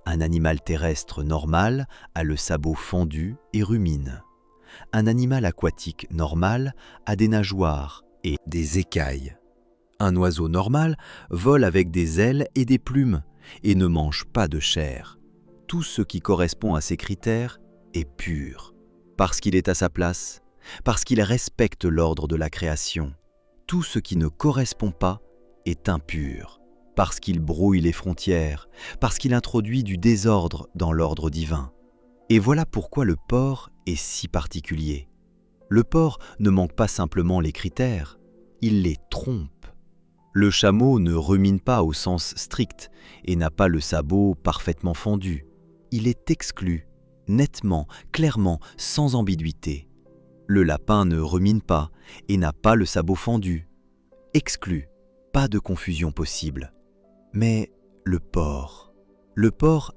Un animal terrestre normal a le sabot fendu et rumine. Un animal aquatique normal a des nageoires et des écailles. Un oiseau normal vole avec des ailes et des plumes et ne mange pas de chair. Tout ce qui correspond à ces critères est pur. Parce qu'il est à sa place, parce qu'il respecte l'ordre de la création. Tout ce qui ne correspond pas est impur, parce qu'il brouille les frontières, parce qu'il introduit du désordre dans l'ordre divin. Et voilà pourquoi le porc est si particulier. Le porc ne manque pas simplement les critères, il les trompe. Le chameau ne rumine pas au sens strict et n'a pas le sabot parfaitement fendu. Il est exclu, nettement, clairement, sans ambiguïté. Le lapin ne rumine pas et n'a pas le sabot fendu. Exclu, pas de confusion possible. Mais le porc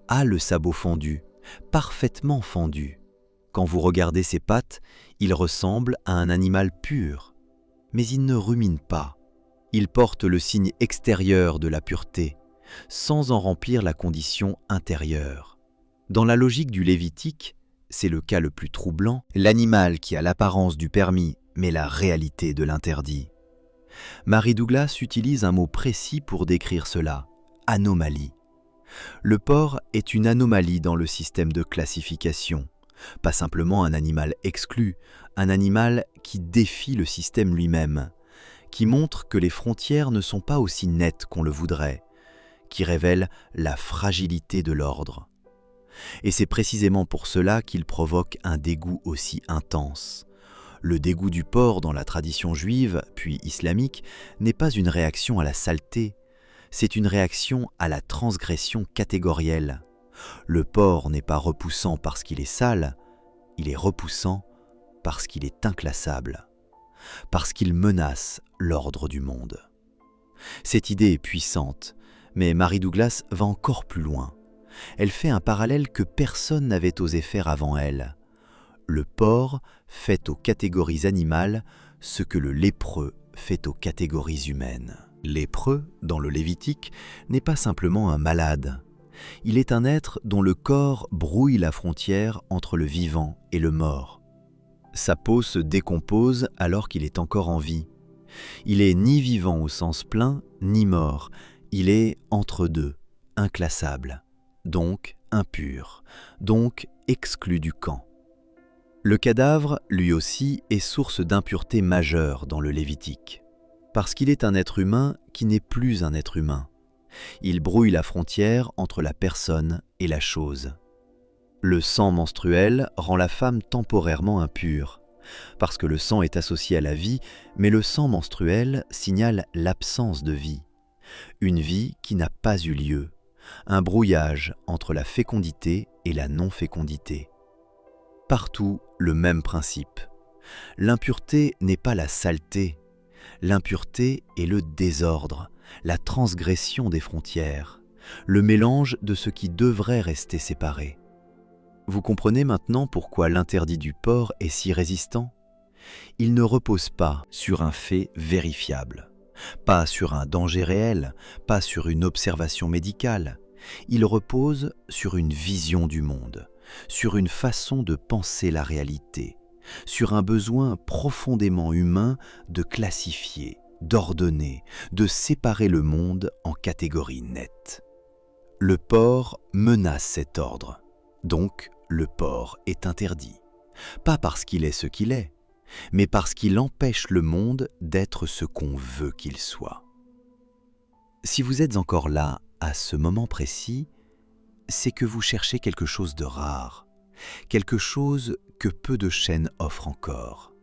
a le sabot fendu, parfaitement fendu. Quand vous regardez ses pattes, il ressemble à un animal pur. Mais il ne rumine pas. Il porte le signe extérieur de la pureté, sans en remplir la condition intérieure. Dans la logique du Lévitique, c'est le cas le plus troublant, l'animal qui a l'apparence du permis, mais la réalité de l'interdit. Mary Douglas utilise un mot précis pour décrire cela, anomalie. Le porc est une anomalie dans le système de classification, pas simplement un animal exclu, un animal qui défie le système lui-même, qui montre que les frontières ne sont pas aussi nettes qu'on le voudrait, qui révèle la fragilité de l'ordre. Et c'est précisément pour cela qu'il provoque un dégoût aussi intense. Le dégoût du porc dans la tradition juive, puis islamique, n'est pas une réaction à la saleté, c'est une réaction à la transgression catégorielle. Le porc n'est pas repoussant parce qu'il est sale, il est repoussant parce qu'il est inclassable, parce qu'il menace l'ordre du monde. Cette idée est puissante, mais Mary Douglas va encore plus loin. Elle fait un parallèle que personne n'avait osé faire avant elle. Le porc fait aux catégories animales ce que le lépreux fait aux catégories humaines. Lépreux, dans le Lévitique, n'est pas simplement un malade. Il est un être dont le corps brouille la frontière entre le vivant et le mort. Sa peau se décompose alors qu'il est encore en vie. Il est ni vivant au sens plein, ni mort. Il est entre deux, inclassable, donc impur, donc exclu du camp. Le cadavre, lui aussi, est source d'impureté majeure dans le Lévitique, parce qu'il est un être humain qui n'est plus un être humain. Il brouille la frontière entre la personne et la chose. Le sang menstruel rend la femme temporairement impure, parce que le sang est associé à la vie, mais le sang menstruel signale l'absence de vie. Une vie qui n'a pas eu lieu, un brouillage entre la fécondité et la non-fécondité. Partout, le même principe. L'impureté n'est pas la saleté, l'impureté est le désordre, la transgression des frontières, le mélange de ce qui devrait rester séparé. Vous comprenez maintenant pourquoi l'interdit du porc est si résistant ? Il ne repose pas sur un fait vérifiable, pas sur un danger réel, pas sur une observation médicale. Il repose sur une vision du monde, sur une façon de penser la réalité, sur un besoin profondément humain de classifier, d'ordonner, de séparer le monde en catégories nettes. Le porc menace cet ordre, donc le porc est interdit, pas parce qu'il est ce qu'il est, mais parce qu'il empêche le monde d'être ce qu'on veut qu'il soit. Si vous êtes encore là, à ce moment précis, c'est que vous cherchez quelque chose de rare, quelque chose que peu de chaînes offrent encore.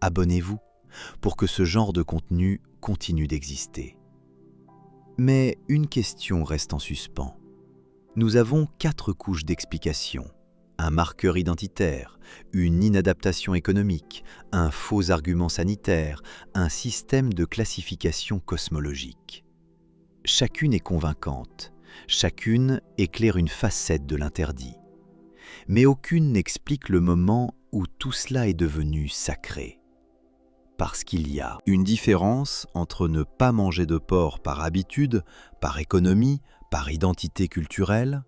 Abonnez-vous pour que ce genre de contenu continue d'exister. Mais une question reste en suspens. Nous avons 4 couches d'explication. Un marqueur identitaire, une inadaptation économique, un faux argument sanitaire, un système de classification cosmologique. Chacune est convaincante, chacune éclaire une facette de l'interdit. Mais aucune n'explique le moment où tout cela est devenu sacré. Parce qu'il y a une différence entre ne pas manger de porc par habitude, par économie, par identité culturelle,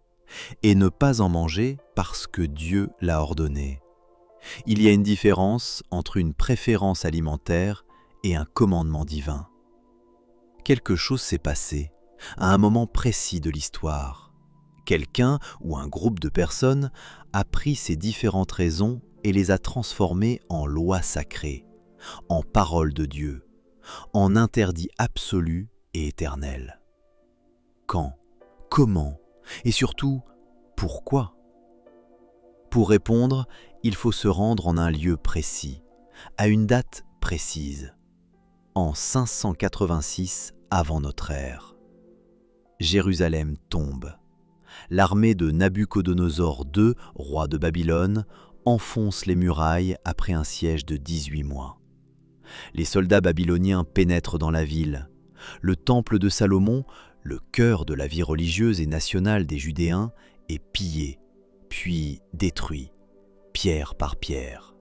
et ne pas en manger parce que Dieu l'a ordonné. Il y a une différence entre une préférence alimentaire et un commandement divin. Quelque chose s'est passé, à un moment précis de l'histoire. Quelqu'un ou un groupe de personnes a pris ces différentes raisons et les a transformées en lois sacrées, en parole de Dieu, en interdit absolu et éternel. Quand ? Comment ? Et surtout, pourquoi ? Pour répondre, il faut se rendre en un lieu précis, à une date précise. en 586 avant notre ère. Jérusalem tombe. L'armée de Nabuchodonosor II, roi de Babylone, enfonce les murailles après un siège de 18 mois. Les soldats babyloniens pénètrent dans la ville. Le temple de Salomon, le cœur de la vie religieuse et nationale des Judéens, est pillé, puis détruit, pierre par pierre.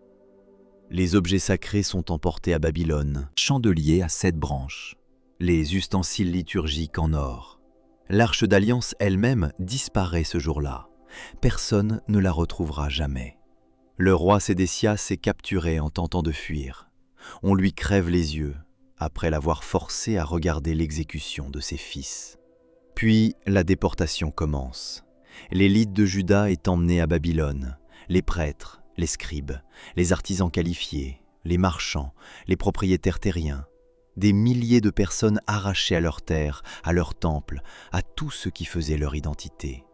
Les objets sacrés sont emportés à Babylone, chandeliers à 7 branches, les ustensiles liturgiques en or. L'Arche d'Alliance elle-même disparaît ce jour-là. Personne ne la retrouvera jamais. Le roi Sédécias est capturé en tentant de fuir. On lui crève les yeux, après l'avoir forcé à regarder l'exécution de ses fils. Puis la déportation commence. L'élite de Juda est emmenée à Babylone. Les prêtres, les scribes, les artisans qualifiés, les marchands, les propriétaires terriens. Des milliers de personnes arrachées à leurs terres, à leurs temples, à tout ce qui faisait leur identité.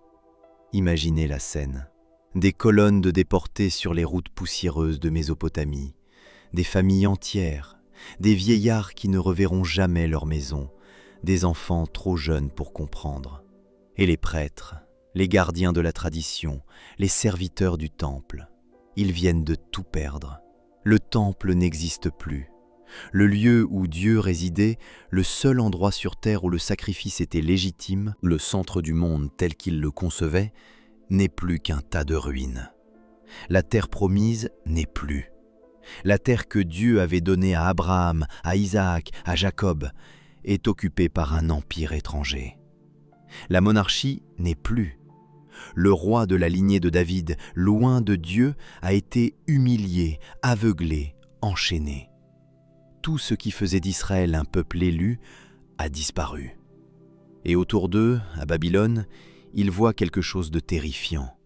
Imaginez la scène. Des colonnes de déportés sur les routes poussiéreuses de Mésopotamie, des familles entières, des vieillards qui ne reverront jamais leur maison, des enfants trop jeunes pour comprendre. Et les prêtres, les gardiens de la tradition, les serviteurs du temple, ils viennent de tout perdre. Le temple n'existe plus. Le lieu où Dieu résidait, le seul endroit sur terre où le sacrifice était légitime, le centre du monde tel qu'il le concevait, n'est plus qu'un tas de ruines. La terre promise n'est plus. La terre que Dieu avait donnée à Abraham, à Isaac, à Jacob, est occupée par un empire étranger. La monarchie n'est plus. Le roi de la lignée de David, loin de Dieu, a été humilié, aveuglé, enchaîné. Tout ce qui faisait d'Israël un peuple élu a disparu. Et autour d'eux, à Babylone, ils voient quelque chose de terrifiant,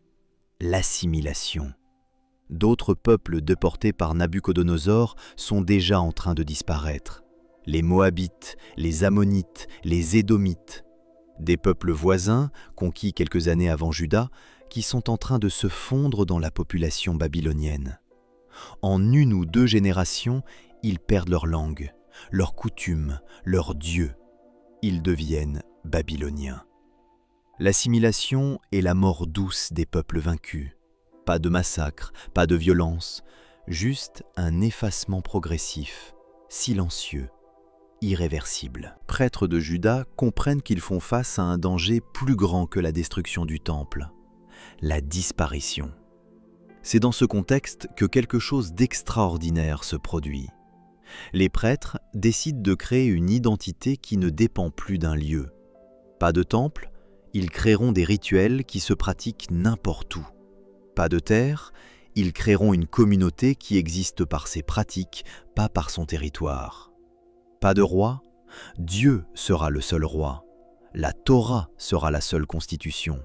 l'assimilation. D'autres peuples déportés par Nabuchodonosor sont déjà en train de disparaître. Les Moabites, les Ammonites, les Édomites, des peuples voisins, conquis quelques années avant Juda, qui sont en train de se fondre dans la population babylonienne. En 1 ou 2 générations, ils perdent leur langue, leurs coutumes, leurs dieux. Ils deviennent babyloniens. L'assimilation est la mort douce des peuples vaincus. Pas de massacre, pas de violence, juste un effacement progressif, silencieux, irréversible. Prêtres de Juda comprennent qu'ils font face à un danger plus grand que la destruction du temple, la disparition. C'est dans ce contexte que quelque chose d'extraordinaire se produit. Les prêtres décident de créer une identité qui ne dépend plus d'un lieu. Pas de temple, ils créeront des rituels qui se pratiquent n'importe où. Pas de terre, ils créeront une communauté qui existe par ses pratiques, pas par son territoire. Pas de roi, Dieu sera le seul roi. La Torah sera la seule constitution.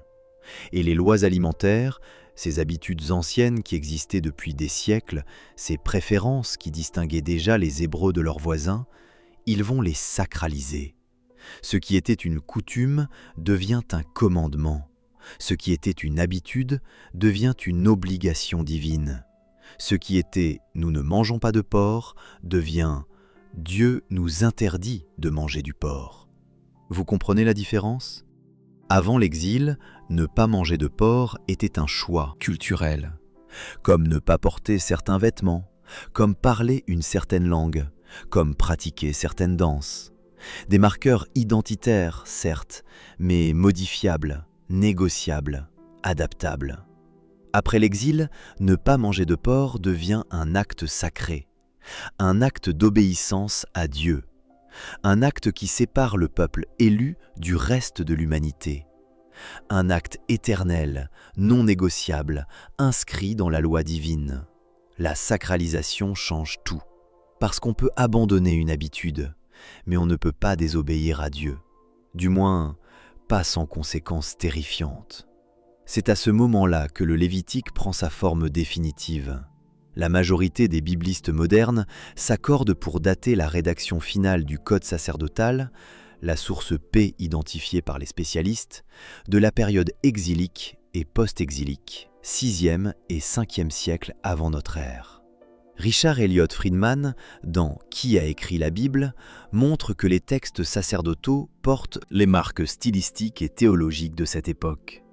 Et les lois alimentaires, ces habitudes anciennes qui existaient depuis des siècles, ces préférences qui distinguaient déjà les Hébreux de leurs voisins, ils vont les sacraliser. Ce qui était une coutume devient un commandement. Ce qui était une habitude devient une obligation divine. Ce qui était « nous ne mangeons pas de porc » devient « Dieu nous interdit de manger du porc ». Vous comprenez la différence ? Avant l'exil, ne pas manger de porc était un choix culturel, comme ne pas porter certains vêtements, comme parler une certaine langue, comme pratiquer certaines danses. Des marqueurs identitaires, certes, mais modifiables, négociables, adaptables. Après l'exil, ne pas manger de porc devient un acte sacré, un acte d'obéissance à Dieu, un acte qui sépare le peuple élu du reste de l'humanité, un acte éternel, non négociable, inscrit dans la loi divine. La sacralisation change tout, parce qu'on peut abandonner une habitude, mais on ne peut pas désobéir à Dieu, du moins pas sans conséquences terrifiantes. C'est à ce moment-là que le Lévitique prend sa forme définitive. La majorité des biblistes modernes s'accordent pour dater la rédaction finale du Code sacerdotal, la source P identifiée par les spécialistes, de la période exilique et post-exilique, 6e et 5e siècle avant notre ère. Richard Elliott Friedman, dans Qui a écrit la Bible, montre que les textes sacerdotaux portent les marques stylistiques et théologiques de cette époque.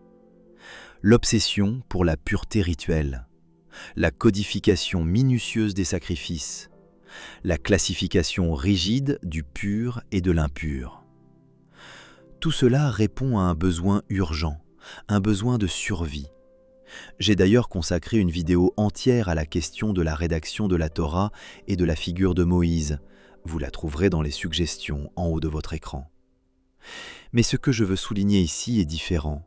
L'obsession pour la pureté rituelle, la codification minutieuse des sacrifices, la classification rigide du pur et de l'impur. Tout cela répond à un besoin urgent, un besoin de survie. J'ai d'ailleurs consacré une vidéo entière à la question de la rédaction de la Torah et de la figure de Moïse. Vous la trouverez dans les suggestions en haut de votre écran. Mais ce que je veux souligner ici est différent.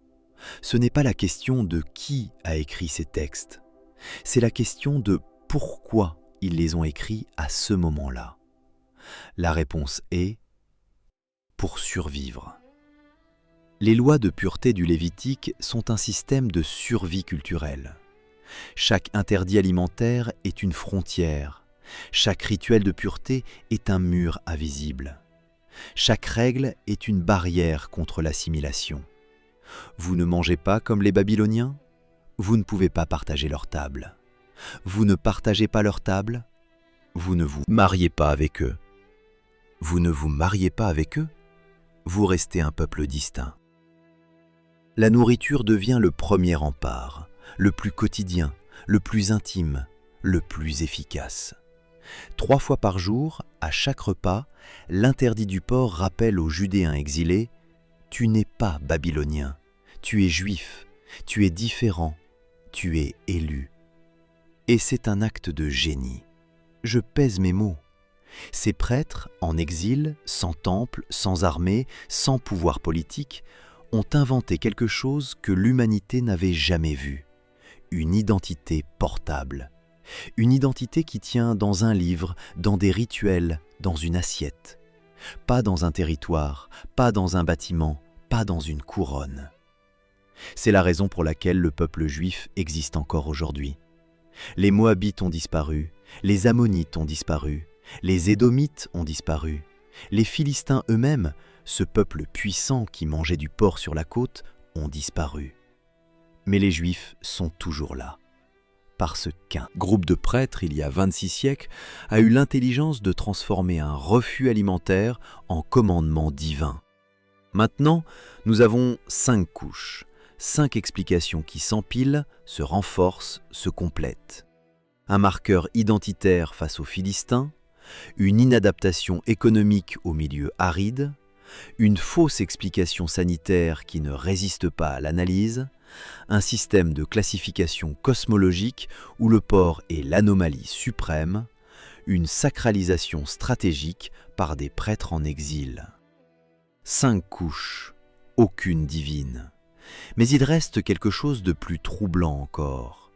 Ce n'est pas la question de qui a écrit ces textes. C'est la question de pourquoi ils les ont écrits à ce moment-là. La réponse est pour survivre. Les lois de pureté du Lévitique sont un système de survie culturelle. Chaque interdit alimentaire est une frontière. Chaque rituel de pureté est un mur invisible. Chaque règle est une barrière contre l'assimilation. Vous ne mangez pas comme les Babyloniens? Vous ne pouvez pas partager leur table. Vous ne partagez pas leur table? Vous ne vous mariez pas avec eux. Vous ne vous mariez pas avec eux? Vous restez un peuple distinct. La nourriture devient le premier rempart, le plus quotidien, le plus intime, le plus efficace. 3 fois par jour, à chaque repas, l'interdit du porc rappelle aux Judéens exilés « Tu n'es pas babylonien, tu es juif, tu es différent, tu es élu. » Et c'est un acte de génie. Je pèse mes mots. Ces prêtres, en exil, sans temple, sans armée, sans pouvoir politique, ont inventé quelque chose que l'humanité n'avait jamais vu. Une identité portable. Une identité qui tient dans un livre, dans des rituels, dans une assiette. Pas dans un territoire, pas dans un bâtiment, pas dans une couronne. C'est la raison pour laquelle le peuple juif existe encore aujourd'hui. Les Moabites ont disparu, les Ammonites ont disparu, les Édomites ont disparu, les Philistins eux-mêmes, ce peuple puissant qui mangeait du porc sur la côte, ont disparu. Mais les Juifs sont toujours là. Parce qu'un groupe de prêtres, il y a 26 siècles, a eu l'intelligence de transformer un refus alimentaire en commandement divin. Maintenant, nous avons 5 couches, 5 explications qui s'empilent, se renforcent, se complètent. Un marqueur identitaire face aux Philistins, une inadaptation économique au milieu aride, une fausse explication sanitaire qui ne résiste pas à l'analyse, un système de classification cosmologique où le porc est l'anomalie suprême, une sacralisation stratégique par des prêtres en exil. 5 couches, aucune divine. Mais il reste quelque chose de plus troublant encore,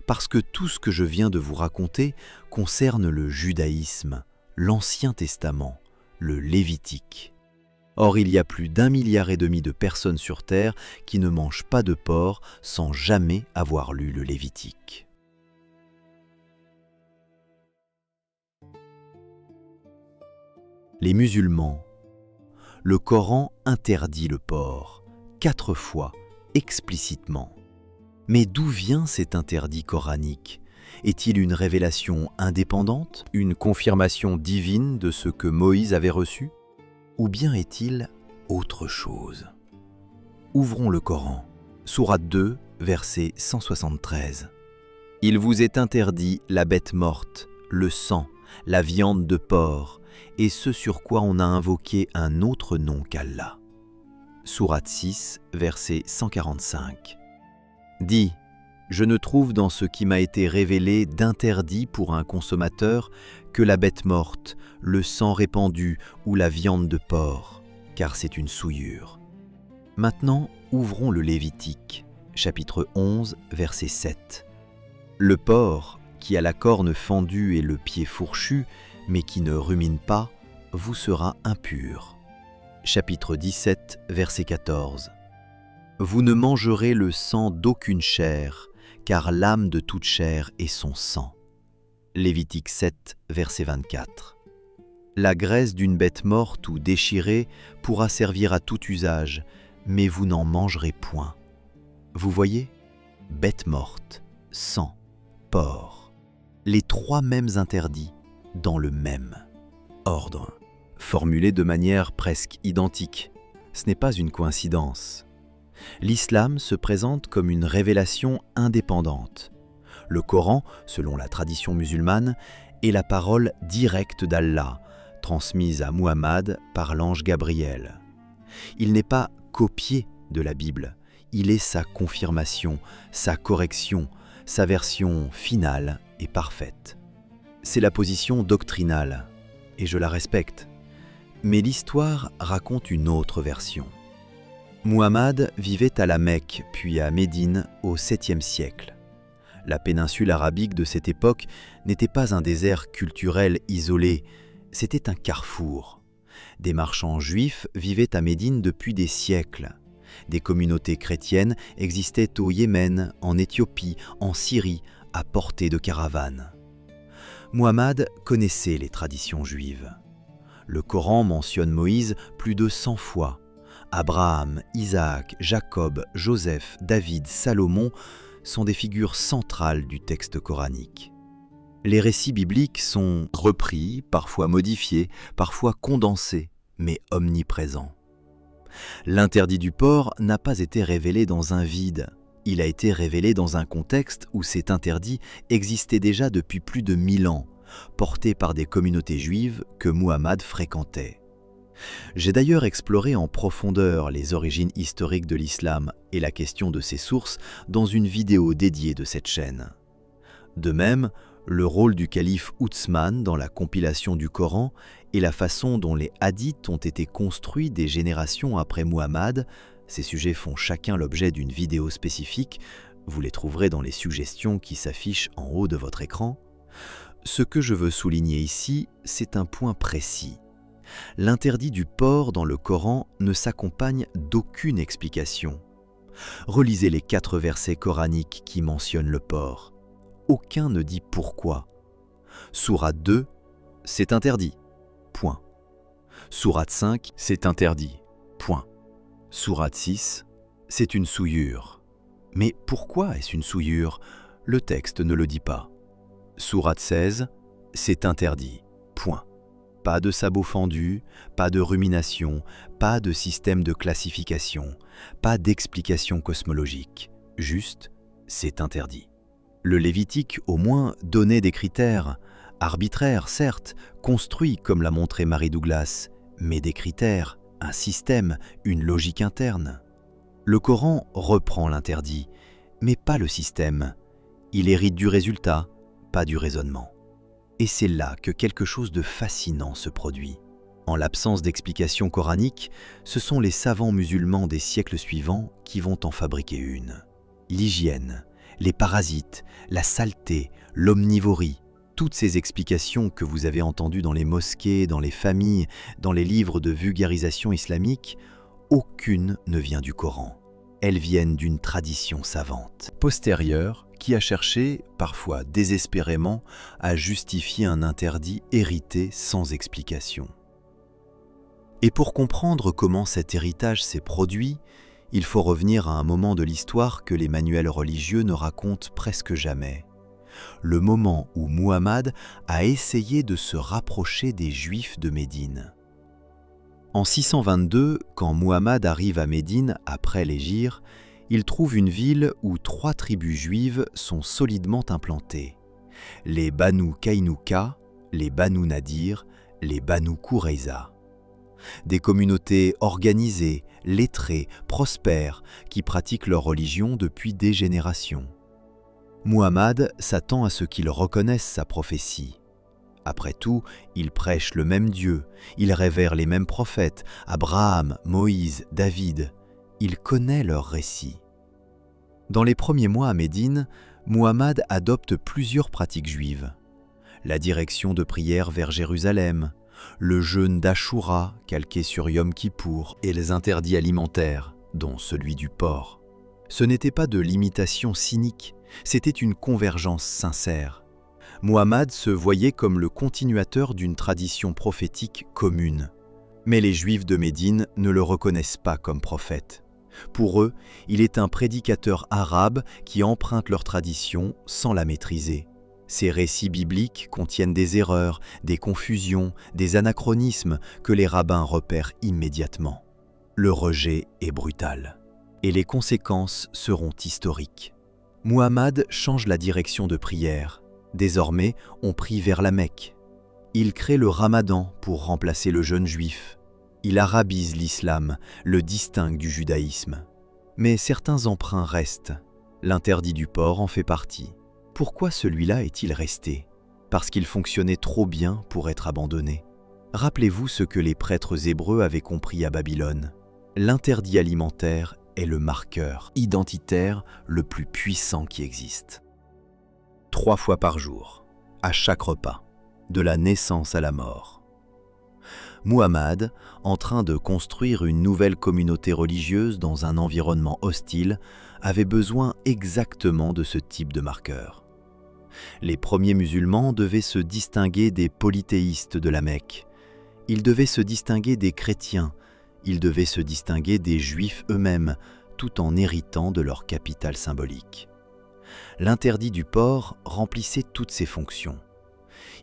parce que tout ce que je viens de vous raconter concerne le judaïsme, l'Ancien Testament, le Lévitique. Or, il y a plus d'1,5 milliard de personnes sur Terre qui ne mangent pas de porc sans jamais avoir lu le Lévitique. Les musulmans. Le Coran interdit le porc, 4 fois, explicitement. Mais d'où vient cet interdit coranique? Est-il une révélation indépendante, une confirmation divine de ce que Moïse avait reçu? Ou bien est-il autre chose? Ouvrons le Coran, sourate 2, verset 173. « Il vous est interdit la bête morte, le sang, la viande de porc, et ce sur quoi on a invoqué un autre nom qu'Allah. » Sourate 6, verset 145. Dis, je ne trouve dans ce qui m'a été révélé d'interdit pour un consommateur que la bête morte, le sang répandu ou la viande de porc, car c'est une souillure. Maintenant, ouvrons le Lévitique, chapitre 11, verset 7. Le porc, qui a la corne fendue et le pied fourchu, mais qui ne rumine pas, vous sera impur. Chapitre 17, verset 14. Vous ne mangerez le sang d'aucune chair, car l'âme de toute chair est son sang. Lévitique 7, verset 24. La graisse d'une bête morte ou déchirée pourra servir à tout usage, mais vous n'en mangerez point. Vous voyez? Bête morte, sang, porc. les 3 mêmes interdits dans le même ordre, formulés de manière presque identique. Ce n'est pas une coïncidence. L'islam se présente comme une révélation indépendante. Le Coran, selon la tradition musulmane, est la parole directe d'Allah, transmise à Muhammad par l'ange Gabriel. Il n'est pas copié de la Bible, il est sa confirmation, sa correction, sa version finale et parfaite. C'est la position doctrinale, et je la respecte. Mais l'histoire raconte une autre version. Muhammad vivait à la Mecque, puis à Médine au 7e siècle. La péninsule arabique de cette époque n'était pas un désert culturel isolé, c'était un carrefour. Des marchands juifs vivaient à Médine depuis des siècles. Des communautés chrétiennes existaient au Yémen, en Éthiopie, en Syrie, à portée de caravanes. Muhammad connaissait les traditions juives. Le Coran mentionne Moïse plus de 100 fois. Abraham, Isaac, Jacob, Joseph, David, Salomon sont des figures centrales du texte coranique. Les récits bibliques sont repris, parfois modifiés, parfois condensés, mais omniprésents. L'interdit du porc n'a pas été révélé dans un vide. Il a été révélé dans un contexte où cet interdit existait déjà depuis plus de 1000 ans, porté par des communautés juives que Muhammad fréquentait. J'ai d'ailleurs exploré en profondeur les origines historiques de l'islam et la question de ses sources dans une vidéo dédiée de cette chaîne. De même, le rôle du calife Ousmane dans la compilation du Coran et la façon dont les hadiths ont été construits des générations après Muhammad, ces sujets font chacun l'objet d'une vidéo spécifique, vous les trouverez dans les suggestions qui s'affichent en haut de votre écran. Ce que je veux souligner ici, c'est un point précis. L'interdit du porc dans le Coran ne s'accompagne d'aucune explication. Relisez les 4 versets coraniques qui mentionnent le porc. Aucun ne dit pourquoi. Sourate 2, c'est interdit. Point. Sourate 5, c'est interdit. Point. Sourate 6, c'est une souillure. Mais pourquoi est-ce une souillure? Le texte ne le dit pas. Sourate 16, c'est interdit. Point. Pas de sabot fendu, pas de rumination, pas de système de classification, pas d'explication cosmologique. Juste, c'est interdit. Le Lévitique, au moins, donnait des critères, arbitraires certes, construits comme l'a montré Mary Douglas, mais des critères, un système, une logique interne. Le Coran reprend l'interdit, mais pas le système. Il hérite du résultat, pas du raisonnement. Et c'est là que quelque chose de fascinant se produit. En l'absence d'explication coranique, ce sont les savants musulmans des siècles suivants qui vont en fabriquer une. L'hygiène, les parasites, la saleté, l'omnivorie, toutes ces explications que vous avez entendues dans les mosquées, dans les familles, dans les livres de vulgarisation islamique, aucune ne vient du Coran. Elles viennent d'une tradition savante, postérieure, qui a cherché, parfois désespérément, à justifier un interdit hérité sans explication. Et pour comprendre comment cet héritage s'est produit, il faut revenir à un moment de l'histoire que les manuels religieux ne racontent presque jamais. Le moment où Muhammad a essayé de se rapprocher des Juifs de Médine. En 622, quand Muhammad arrive à Médine après l'hégire, il trouve une ville où 3 tribus juives sont solidement implantées. Les Banu Kaynouka, les Banu Nadir, les Banu Kourayza. Des communautés organisées, lettrées, prospères, qui pratiquent leur religion depuis des générations. Muhammad s'attend à ce qu'ils reconnaissent sa prophétie. Après tout, il prêche le même Dieu, il révère les mêmes prophètes, Abraham, Moïse, David. Il connaît leurs récits. Dans les premiers mois à Médine, Muhammad adopte plusieurs pratiques juives. La direction de prière vers Jérusalem, le jeûne d'Achoura calqué sur Yom Kippour et les interdits alimentaires, dont celui du porc. Ce n'était pas de l'imitation cynique, c'était une convergence sincère. Muhammad se voyait comme le continuateur d'une tradition prophétique commune. Mais les Juifs de Médine ne le reconnaissent pas comme prophète. Pour eux, il est un prédicateur arabe qui emprunte leur tradition sans la maîtriser. Ces récits bibliques contiennent des erreurs, des confusions, des anachronismes que les rabbins repèrent immédiatement. Le rejet est brutal, et les conséquences seront historiques. Muhammad change la direction de prière. Désormais, on prie vers la Mecque. Il crée le Ramadan pour remplacer le jeûne juif. Il arabise l'islam, le distingue du judaïsme. Mais certains emprunts restent. L'interdit du porc en fait partie. Pourquoi celui-là est-il resté? Parce qu'il fonctionnait trop bien pour être abandonné. Rappelez-vous ce que les prêtres hébreux avaient compris à Babylone. L'interdit alimentaire est le marqueur identitaire le plus puissant qui existe. 3 fois par jour, à chaque repas, de la naissance à la mort. Muhammad, en train de construire une nouvelle communauté religieuse dans un environnement hostile, avait besoin exactement de ce type de marqueur. Les premiers musulmans devaient se distinguer des polythéistes de la Mecque. Ils devaient se distinguer des chrétiens. Ils devaient se distinguer des juifs eux-mêmes, tout en héritant de leur capital symbolique. L'interdit du porc remplissait toutes ces fonctions.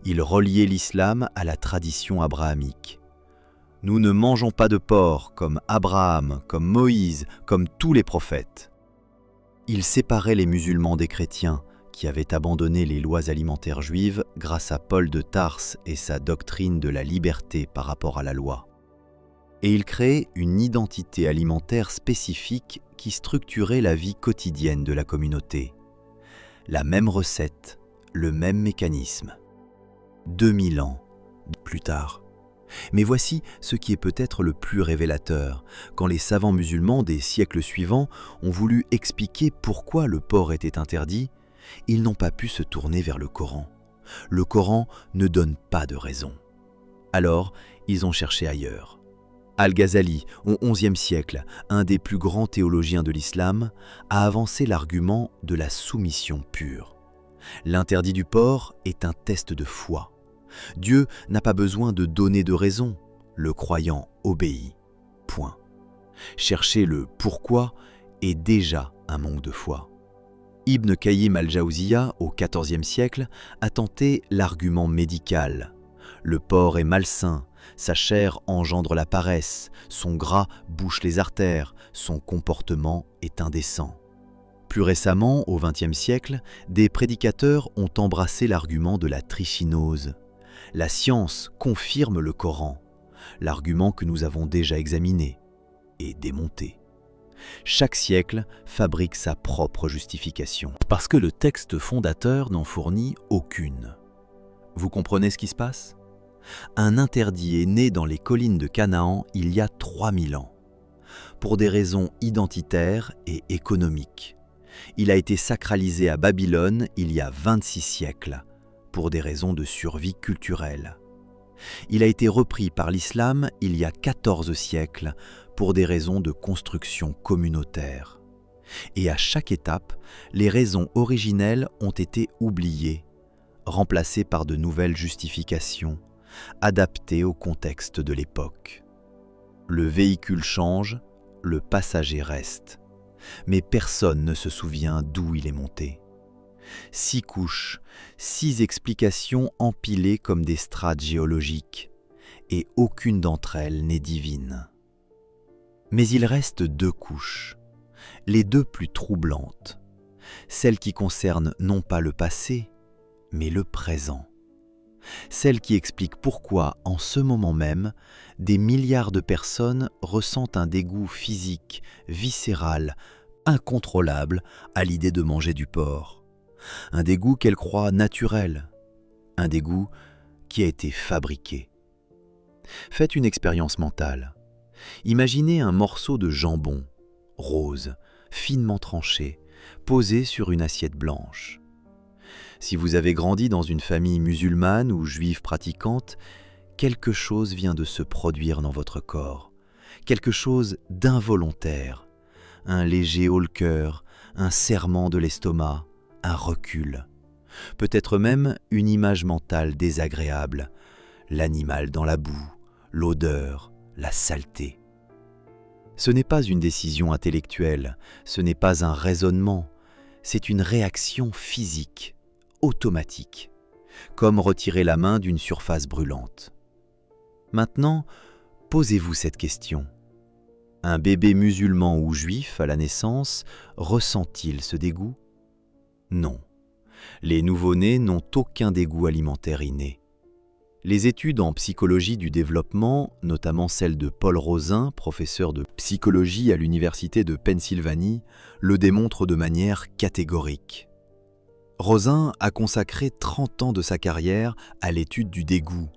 Il reliait l'islam à la tradition abrahamique. Nous ne mangeons pas de porc comme Abraham, comme Moïse, comme tous les prophètes. Il séparait les musulmans des chrétiens, qui avaient abandonné les lois alimentaires juives grâce à Paul de Tarse et sa doctrine de la liberté par rapport à la loi. Et il créait une identité alimentaire spécifique qui structurait la vie quotidienne de la communauté. La même recette, le même mécanisme. 2000 ans plus tard. Mais voici ce qui est peut-être le plus révélateur, quand les savants musulmans des siècles suivants ont voulu expliquer pourquoi le porc était interdit, ils n'ont pas pu se tourner vers le Coran. Le Coran ne donne pas de raison. Alors, ils ont cherché ailleurs. Al-Ghazali, au XIe siècle, un des plus grands théologiens de l'islam, a avancé l'argument de la soumission pure. L'interdit du porc est un test de foi. Dieu n'a pas besoin de donner de raison, le croyant obéit. Point. Chercher le pourquoi est déjà un manque de foi. Ibn Qayyim al-Jawziyya, au XIVe siècle, a tenté l'argument médical. Le porc est malsain, sa chair engendre la paresse, son gras bouche les artères, son comportement est indécent. Plus récemment, au XXe siècle, des prédicateurs ont embrassé l'argument de la trichinose. La science confirme le Coran, l'argument que nous avons déjà examiné et démonté. Chaque siècle fabrique sa propre justification, parce que le texte fondateur n'en fournit aucune. Vous comprenez ce qui se passe? Un interdit est né dans les collines de Canaan il y a 3000 ans, pour des raisons identitaires et économiques. Il a été sacralisé à Babylone il y a 26 siècles, pour des raisons de survie culturelle. Il a été repris par l'islam il y a 14 siècles, pour des raisons de construction communautaire. Et à chaque étape, les raisons originelles ont été oubliées, remplacées par de nouvelles justifications, adaptées au contexte de l'époque. Le véhicule change, le passager reste, mais personne ne se souvient d'où il est monté. 6 couches, 6 explications empilées comme des strates géologiques, et aucune d'entre elles n'est divine. Mais il reste 2 couches, les 2 plus troublantes, celles qui concernent non pas le passé, mais le présent. Celles qui expliquent pourquoi, en ce moment même, des milliards de personnes ressentent un dégoût physique, viscéral, incontrôlable à l'idée de manger du porc. Un dégoût qu'elles croient naturel, un dégoût qui a été fabriqué. Faites une expérience mentale. Imaginez un morceau de jambon, rose, finement tranché, posé sur une assiette blanche. Si vous avez grandi dans une famille musulmane ou juive pratiquante, quelque chose vient de se produire dans votre corps, quelque chose d'involontaire, un léger haut-le-cœur, un serrement de l'estomac, un recul, peut-être même une image mentale désagréable, l'animal dans la boue, l'odeur, la saleté. Ce n'est pas une décision intellectuelle, ce n'est pas un raisonnement, c'est une réaction physique, automatique, comme retirer la main d'une surface brûlante. Maintenant, posez-vous cette question. Un bébé musulman ou juif à la naissance ressent-il ce dégoût? Non. Les nouveau-nés n'ont aucun dégoût alimentaire inné. Les études en psychologie du développement, notamment celle de Paul Rozin, professeur de psychologie à l'Université de Pennsylvanie, le démontrent de manière catégorique. Rozin a consacré 30 ans de sa carrière à l'étude du dégoût.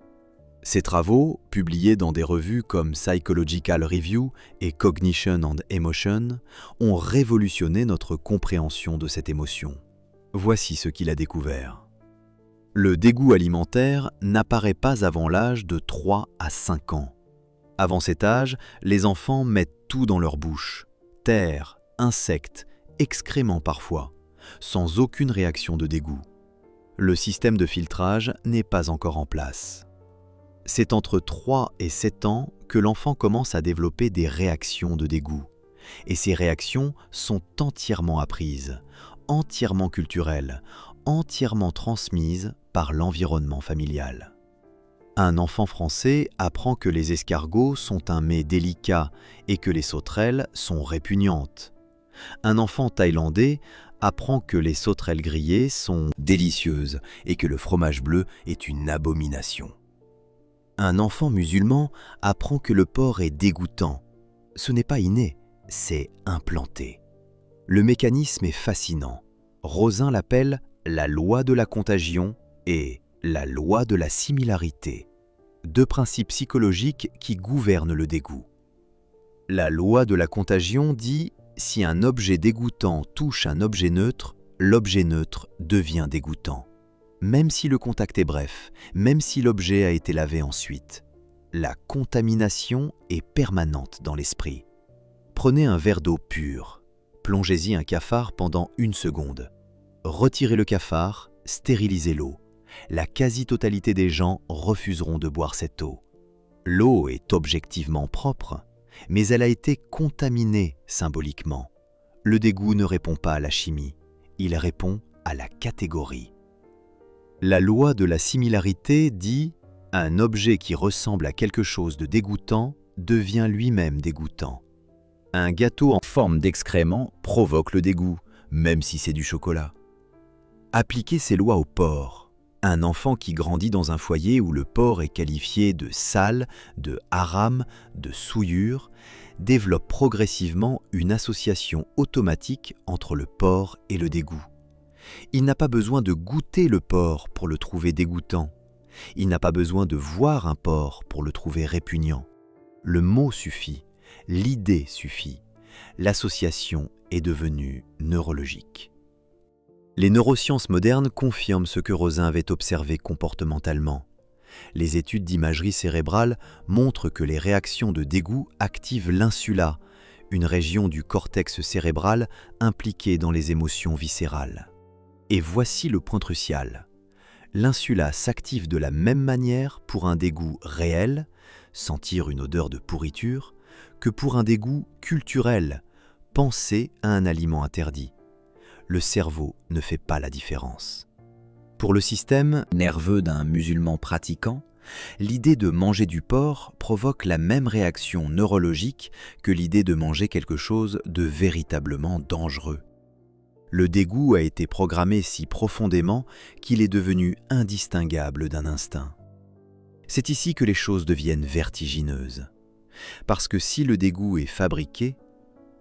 Ses travaux, publiés dans des revues comme Psychological Review et Cognition and Emotion, ont révolutionné notre compréhension de cette émotion. Voici ce qu'il a découvert. Le dégoût alimentaire n'apparaît pas avant l'âge de 3 à 5 ans. Avant cet âge, les enfants mettent tout dans leur bouche, terre, insectes, excréments parfois, sans aucune réaction de dégoût. Le système de filtrage n'est pas encore en place. C'est entre 3 et 7 ans que l'enfant commence à développer des réactions de dégoût. Et ces réactions sont entièrement apprises, entièrement culturelles, entièrement transmises par l'environnement familial. Un enfant français apprend que les escargots sont un mets délicat et que les sauterelles sont répugnantes. Un enfant thaïlandais apprend que les sauterelles grillées sont délicieuses et que le fromage bleu est une abomination. Un enfant musulman apprend que le porc est dégoûtant. Ce n'est pas inné, c'est implanté. Le mécanisme est fascinant. Rozin l'appelle la loi de la contagion et la loi de la similarité, deux principes psychologiques qui gouvernent le dégoût. La loi de la contagion dit « si un objet dégoûtant touche un objet neutre, l'objet neutre devient dégoûtant ». Même si le contact est bref, même si l'objet a été lavé ensuite. La contamination est permanente dans l'esprit. Prenez un verre d'eau pure, plongez-y un cafard pendant 1 seconde. Retirez le cafard, stérilisez l'eau. La quasi-totalité des gens refuseront de boire cette eau. L'eau est objectivement propre, mais elle a été contaminée symboliquement. Le dégoût ne répond pas à la chimie, il répond à la catégorie. La loi de la similarité dit « un objet qui ressemble à quelque chose de dégoûtant devient lui-même dégoûtant ». Un gâteau en forme d'excrément provoque le dégoût, même si c'est du chocolat. Appliquez ces lois au porc. Un enfant qui grandit dans un foyer où le porc est qualifié de sale, de haram, de souillure, développe progressivement une association automatique entre le porc et le dégoût. Il n'a pas besoin de goûter le porc pour le trouver dégoûtant. Il n'a pas besoin de voir un porc pour le trouver répugnant. Le mot suffit, l'idée suffit. L'association est devenue neurologique. Les neurosciences modernes confirment ce que Rozin avait observé comportementalement. Les études d'imagerie cérébrale montrent que les réactions de dégoût activent l'insula, une région du cortex cérébral impliquée dans les émotions viscérales. Et voici le point crucial. L'insula s'active de la même manière pour un dégoût réel, sentir une odeur de pourriture, que pour un dégoût culturel, penser à un aliment interdit. Le cerveau ne fait pas la différence. Pour le système nerveux d'un musulman pratiquant, l'idée de manger du porc provoque la même réaction neurologique que l'idée de manger quelque chose de véritablement dangereux. Le dégoût a été programmé si profondément qu'il est devenu indistinguable d'un instinct. C'est ici que les choses deviennent vertigineuses. Parce que si le dégoût est fabriqué,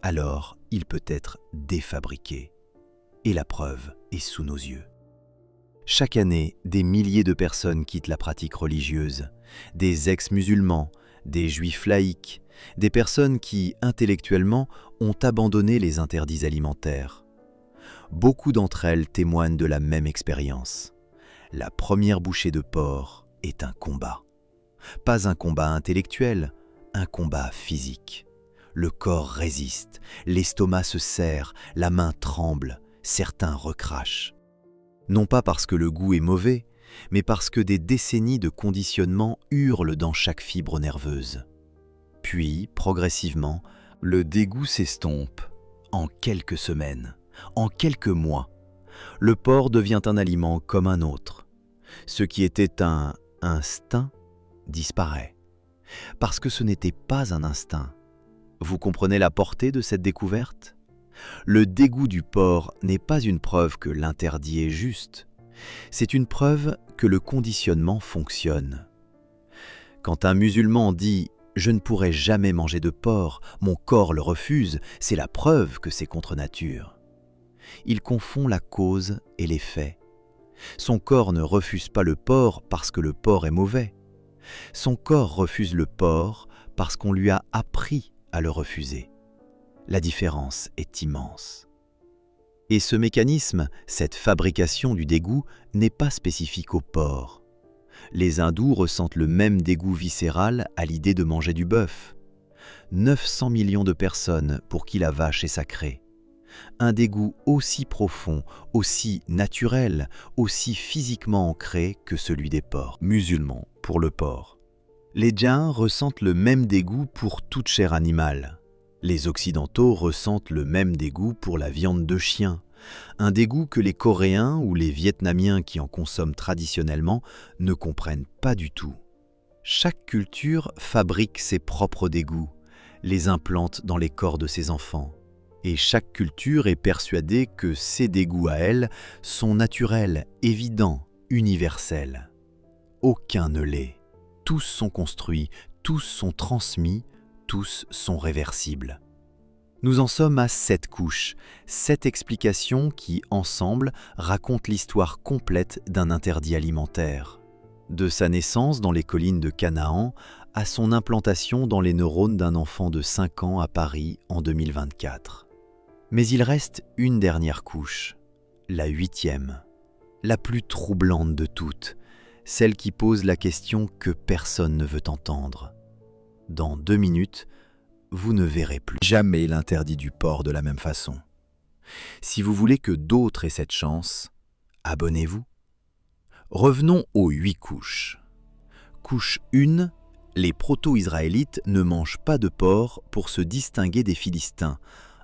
alors il peut être défabriqué. Et la preuve est sous nos yeux. Chaque année, des milliers de personnes quittent la pratique religieuse, des ex-musulmans, des juifs laïcs, des personnes qui, intellectuellement, ont abandonné les interdits alimentaires. Beaucoup d'entre elles témoignent de la même expérience. La première bouchée de porc est un combat. Pas un combat intellectuel, un combat physique. Le corps résiste, l'estomac se serre, la main tremble, certains recrachent. Non pas parce que le goût est mauvais, mais parce que des décennies de conditionnement hurlent dans chaque fibre nerveuse. Puis, progressivement, le dégoût s'estompe en quelques semaines. En quelques mois, Le porc devient un aliment comme un autre. Ce qui était un instinct disparaît. Parce que ce n'était pas un instinct. Vous comprenez la portée de cette découverte ? Le dégoût du porc n'est pas une preuve que l'interdit est juste. C'est une preuve que le conditionnement fonctionne. Quand un musulman dit « je ne pourrai jamais manger de porc, mon corps le refuse », c'est la preuve que c'est contre nature. Il confond la cause et l'effet. Son corps ne refuse pas le porc parce que le porc est mauvais. Son corps refuse le porc parce qu'on lui a appris à le refuser. La différence est immense. Et ce mécanisme, cette fabrication du dégoût, n'est pas spécifique au porc. Les hindous ressentent le même dégoût viscéral à l'idée de manger du bœuf. 900 millions de personnes pour qui la vache est sacrée. Un dégoût aussi profond, aussi naturel, aussi physiquement ancré que celui des porcs. Musulmans pour le porc. Les Jains ressentent le même dégoût pour toute chair animale. Les Occidentaux ressentent le même dégoût pour la viande de chien, un dégoût que les Coréens ou les Vietnamiens qui en consomment traditionnellement ne comprennent pas du tout. Chaque culture fabrique ses propres dégoûts, les implante dans les corps de ses enfants. Et chaque culture est persuadée que ses dégoûts à elle sont naturels, évidents, universels. Aucun ne l'est. Tous sont construits, tous sont transmis, tous sont réversibles. Nous en sommes à 7 couches, 7 explications qui, ensemble, racontent l'histoire complète d'un interdit alimentaire. De sa naissance dans les collines de Canaan à son implantation dans les neurones d'un enfant de 5 ans à Paris en 2024. Mais il reste une dernière couche, la 8e, la plus troublante de toutes, celle qui pose la question que personne ne veut entendre. Dans 2 minutes, vous ne verrez plus jamais l'interdit du porc de la même façon. Si vous voulez que d'autres aient cette chance, abonnez-vous. Revenons aux 8 couches. Couche 1, les proto-israélites ne mangent pas de porc pour se distinguer des Philistins,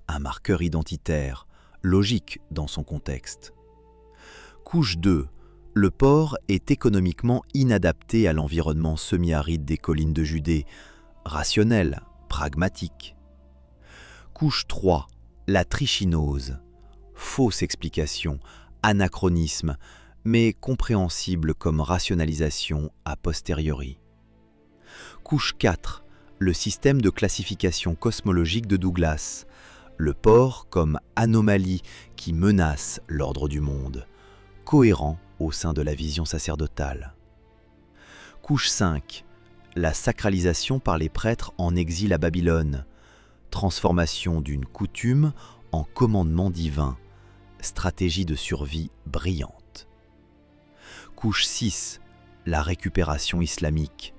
un marqueur identitaire, logique dans son contexte. Couche 2, le porc est économiquement inadapté à l'environnement semi-aride des collines de Judée, rationnel, pragmatique. Couche 3, la trichinose, fausse explication, anachronisme, mais compréhensible comme rationalisation a posteriori. Couche 4, le système de classification cosmologique de Douglas, le porc comme anomalie qui menace l'ordre du monde, cohérent au sein de la vision sacerdotale. Couche 5, la sacralisation par les prêtres en exil à Babylone, transformation d'une coutume en commandement divin, stratégie de survie brillante. Couche 6, la récupération islamique,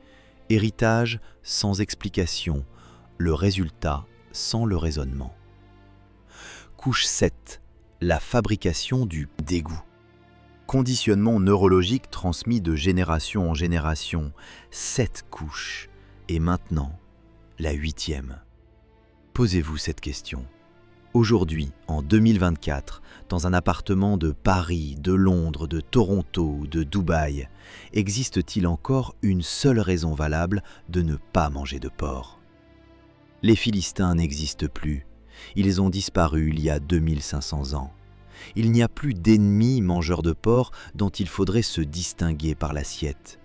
héritage sans explication, le résultat sans le raisonnement. Couche 7, la fabrication du dégoût. Conditionnement neurologique transmis de génération en génération, 7 couches, et maintenant, la 8e. Posez-vous cette question. Aujourd'hui, en 2024, dans un appartement de Paris, de Londres, de Toronto ou de Dubaï, existe-t-il encore une seule raison valable de ne pas manger de porc ? Les Philistins n'existent plus. Ils ont disparu il y a 2500 ans. Il n'y a plus d'ennemis mangeurs de porc dont il faudrait se distinguer par l'assiette.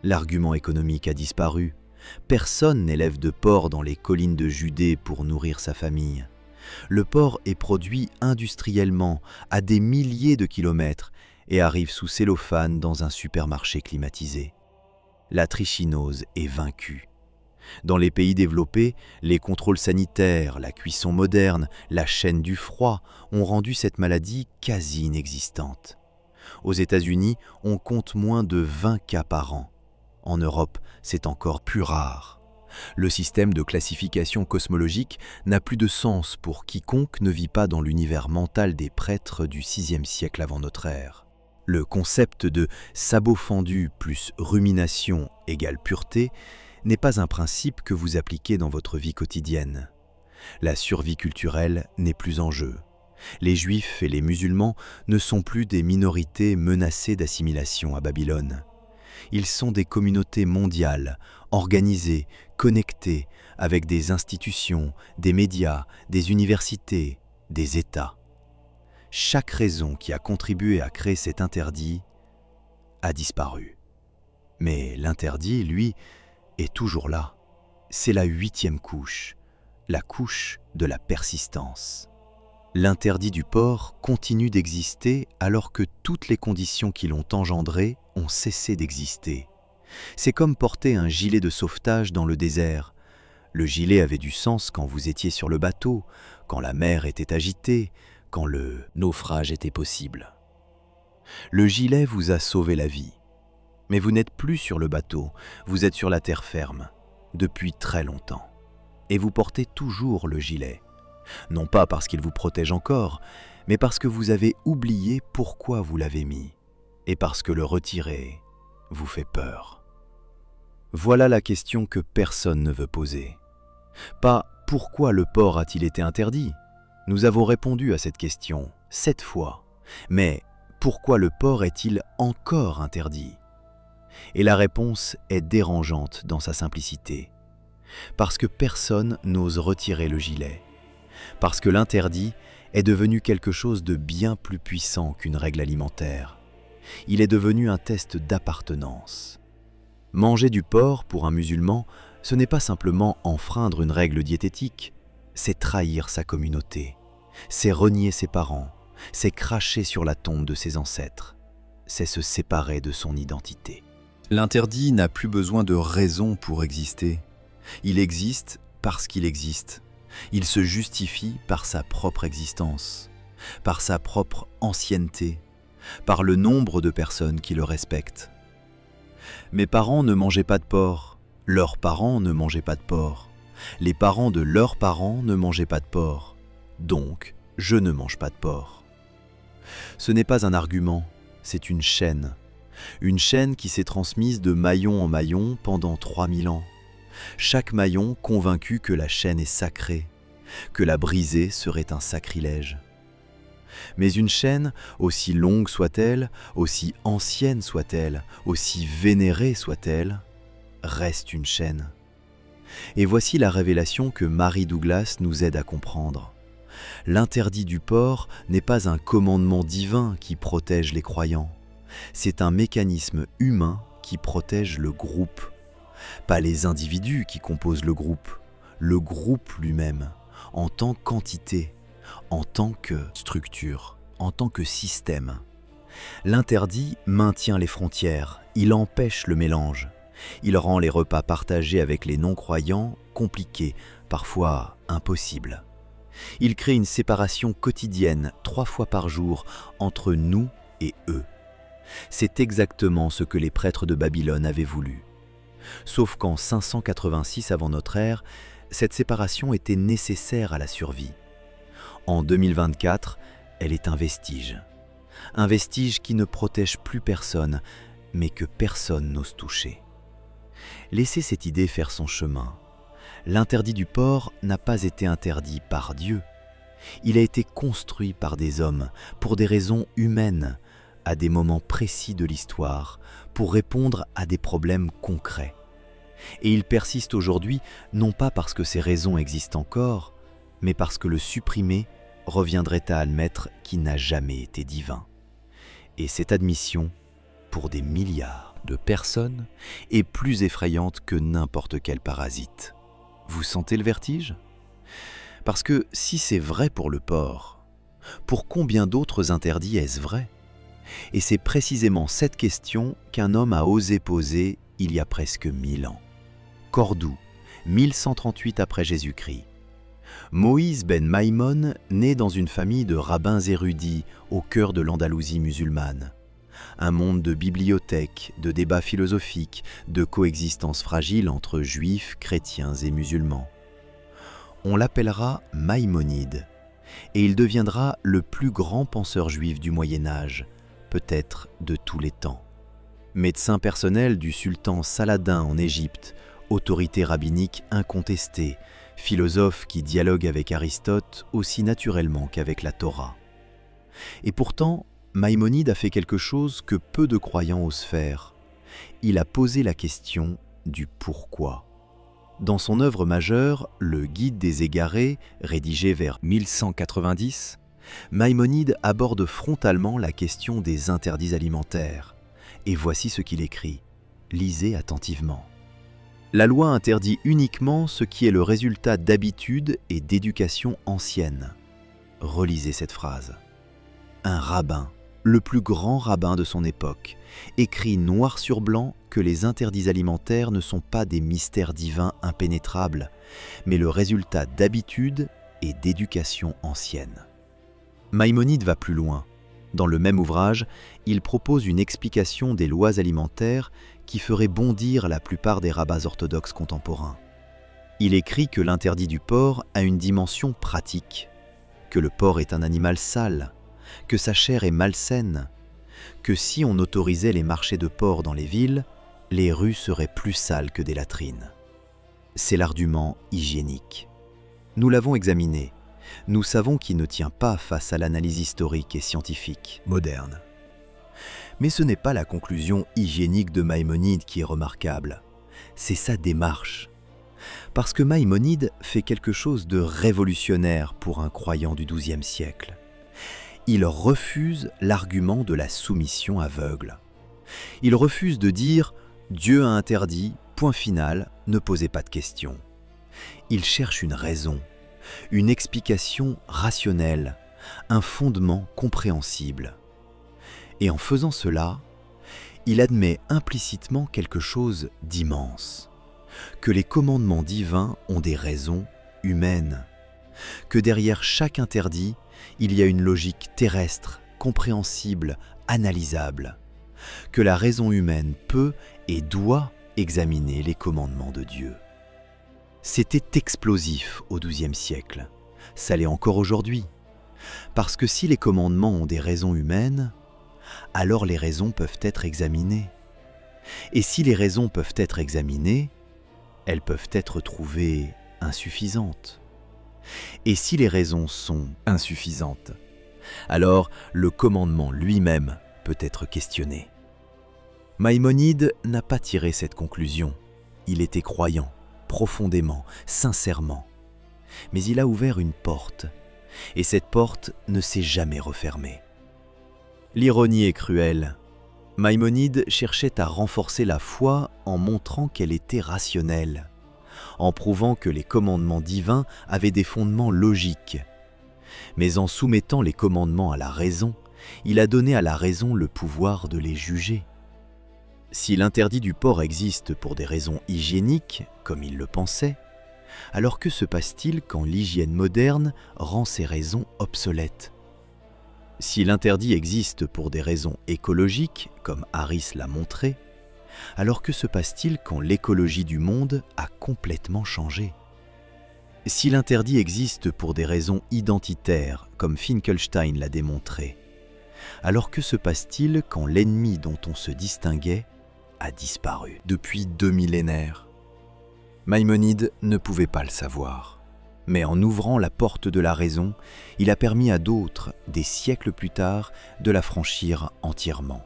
L'argument économique a disparu. Personne n'élève de porc dans les collines de Judée pour nourrir sa famille. Le porc est produit industriellement à des milliers de kilomètres et arrive sous cellophane dans un supermarché climatisé. La trichinose est vaincue. Dans les pays développés, les contrôles sanitaires, la cuisson moderne, la chaîne du froid ont rendu cette maladie quasi inexistante. Aux États-Unis, on compte moins de 20 cas par an. En Europe, c'est encore plus rare. Le système de classification cosmologique n'a plus de sens pour quiconque ne vit pas dans l'univers mental des prêtres du VIe siècle avant notre ère. Le concept de sabot fendu plus rumination égale pureté n'est pas un principe que vous appliquez dans votre vie quotidienne. La survie culturelle n'est plus en jeu. Les Juifs et les musulmans ne sont plus des minorités menacées d'assimilation à Babylone. Ils sont des communautés mondiales, organisées, connectées, avec des institutions, des médias, des universités, des États. Chaque raison qui a contribué à créer cet interdit a disparu. Mais l'interdit, lui, est toujours là. C'est la 8e couche, la couche de la persistance. L'interdit du port continue d'exister alors que toutes les conditions qui l'ont engendré ont cessé d'exister. C'est comme porter un gilet de sauvetage dans le désert. Le gilet avait du sens quand vous étiez sur le bateau, quand la mer était agitée, quand le naufrage était possible. Le gilet vous a sauvé la vie. Mais vous n'êtes plus sur le bateau, vous êtes sur la terre ferme, depuis très longtemps. Et vous portez toujours le gilet. Non pas parce qu'il vous protège encore, mais parce que vous avez oublié pourquoi vous l'avez mis, et parce que le retirer vous fait peur. Voilà la question que personne ne veut poser. Pas « pourquoi le port a-t-il été interdit ?» Nous avons répondu à cette question 7 fois, mais « pourquoi le port est-il encore interdit ?» Et la réponse est dérangeante dans sa simplicité. Parce que personne n'ose retirer le gilet. Parce que l'interdit est devenu quelque chose de bien plus puissant qu'une règle alimentaire. Il est devenu un test d'appartenance. Manger du porc pour un musulman, ce n'est pas simplement enfreindre une règle diététique, c'est trahir sa communauté, c'est renier ses parents, c'est cracher sur la tombe de ses ancêtres, c'est se séparer de son identité. L'interdit n'a plus besoin de raison pour exister. Il existe parce qu'il existe. Il se justifie par sa propre existence, par sa propre ancienneté, par le nombre de personnes qui le respectent. Mes parents ne mangeaient pas de porc, leurs parents ne mangeaient pas de porc, les parents de leurs parents ne mangeaient pas de porc, donc je ne mange pas de porc. Ce n'est pas un argument, c'est une chaîne qui s'est transmise de maillon en maillon pendant 3000 ans. Chaque maillon convaincu que la chaîne est sacrée, que la briser serait un sacrilège. Mais une chaîne, aussi longue soit-elle, aussi ancienne soit-elle, aussi vénérée soit-elle, reste une chaîne. Et voici la révélation que Mary Douglas nous aide à comprendre. L'interdit du porc n'est pas un commandement divin qui protège les croyants. C'est un mécanisme humain qui protège le groupe. Pas les individus qui composent le groupe lui-même, en tant qu'entité, en tant que structure, en tant que système. L'interdit maintient les frontières, il empêche le mélange. Il rend les repas partagés avec les non-croyants compliqués, parfois impossibles. Il crée une séparation quotidienne, 3 fois par jour, entre nous et eux. C'est exactement ce que les prêtres de Babylone avaient voulu. Sauf qu'en 586 avant notre ère, cette séparation était nécessaire à la survie. En 2024, elle est un vestige qui ne protège plus personne, mais que personne n'ose toucher. Laissez cette idée faire son chemin. L'interdit du porc n'a pas été interdit par Dieu. Il a été construit par des hommes, pour des raisons humaines, à des moments précis de l'histoire, pour répondre à des problèmes concrets. Et il persiste aujourd'hui, non pas parce que ces raisons existent encore, mais parce que le supprimer reviendrait à admettre qu'il n'a jamais été divin. Et cette admission, pour des milliards de personnes, est plus effrayante que n'importe quel parasite. Vous sentez le vertige ? Parce que si c'est vrai pour le porc, pour combien d'autres interdits est-ce vrai ? Et c'est précisément cette question qu'un homme a osé poser il y a presque 1000 ans. Cordoue, 1138 après Jésus-Christ. Moïse ben Maïmon naît dans une famille de rabbins érudits au cœur de l'Andalousie musulmane. Un monde de bibliothèques, de débats philosophiques, de coexistence fragile entre juifs, chrétiens et musulmans. On l'appellera Maïmonide, et il deviendra le plus grand penseur juif du Moyen-Âge, peut-être de tous les temps. Médecin personnel du sultan Saladin en Égypte, autorité rabbinique incontestée, philosophe qui dialogue avec Aristote aussi naturellement qu'avec la Torah. Et pourtant, Maïmonide a fait quelque chose que peu de croyants osent faire. Il a posé la question du pourquoi. Dans son œuvre majeure, le Guide des égarés, rédigé vers 1190, Maïmonide aborde frontalement la question des interdits alimentaires. Et voici ce qu'il écrit. Lisez attentivement. La loi interdit uniquement ce qui est le résultat d'habitudes et d'éducation ancienne. Relisez cette phrase. Un rabbin, le plus grand rabbin de son époque, écrit noir sur blanc que les interdits alimentaires ne sont pas des mystères divins impénétrables, mais le résultat d'habitudes et d'éducation ancienne. Maïmonide va plus loin. Dans le même ouvrage, il propose une explication des lois alimentaires qui ferait bondir la plupart des rabbins orthodoxes contemporains. Il écrit que l'interdit du porc a une dimension pratique, que le porc est un animal sale, que sa chair est malsaine, que si on autorisait les marchés de porc dans les villes, les rues seraient plus sales que des latrines. C'est l'argument hygiénique. Nous l'avons examiné. Nous savons qu'il ne tient pas face à l'analyse historique et scientifique moderne. Mais ce n'est pas la conclusion hygiénique de Maïmonide qui est remarquable, c'est sa démarche. Parce que Maïmonide fait quelque chose de révolutionnaire pour un croyant du XIIe siècle. Il refuse l'argument de la soumission aveugle. Il refuse de dire « Dieu a interdit, point final, ne posez pas de questions ». Il cherche une raison, une explication rationnelle, un fondement compréhensible. Et en faisant cela, il admet implicitement quelque chose d'immense, que les commandements divins ont des raisons humaines, que derrière chaque interdit, il y a une logique terrestre, compréhensible, analysable, que la raison humaine peut et doit examiner les commandements de Dieu. C'était explosif au XIIe siècle, ça l'est encore aujourd'hui, parce que si les commandements ont des raisons humaines, alors les raisons peuvent être examinées. Et si les raisons peuvent être examinées, elles peuvent être trouvées insuffisantes. Et si les raisons sont insuffisantes, alors le commandement lui-même peut être questionné. Maïmonide n'a pas tiré cette conclusion. Il était croyant, profondément, sincèrement. Mais il a ouvert une porte, et cette porte ne s'est jamais refermée. L'ironie est cruelle. Maïmonide cherchait à renforcer la foi en montrant qu'elle était rationnelle, en prouvant que les commandements divins avaient des fondements logiques. Mais en soumettant les commandements à la raison, il a donné à la raison le pouvoir de les juger. Si l'interdit du porc existe pour des raisons hygiéniques, comme il le pensait, alors que se passe-t-il quand l'hygiène moderne rend ces raisons obsolètes ? Si l'interdit existe pour des raisons écologiques, comme Harris l'a montré, alors que se passe-t-il quand l'écologie du monde a complètement changé ? Si l'interdit existe pour des raisons identitaires, comme Finkelstein l'a démontré, alors que se passe-t-il quand l'ennemi dont on se distinguait a disparu depuis 2 millénaires ? Maïmonide ne pouvait pas le savoir. Mais en ouvrant la porte de la raison, il a permis à d'autres, des siècles plus tard, de la franchir entièrement.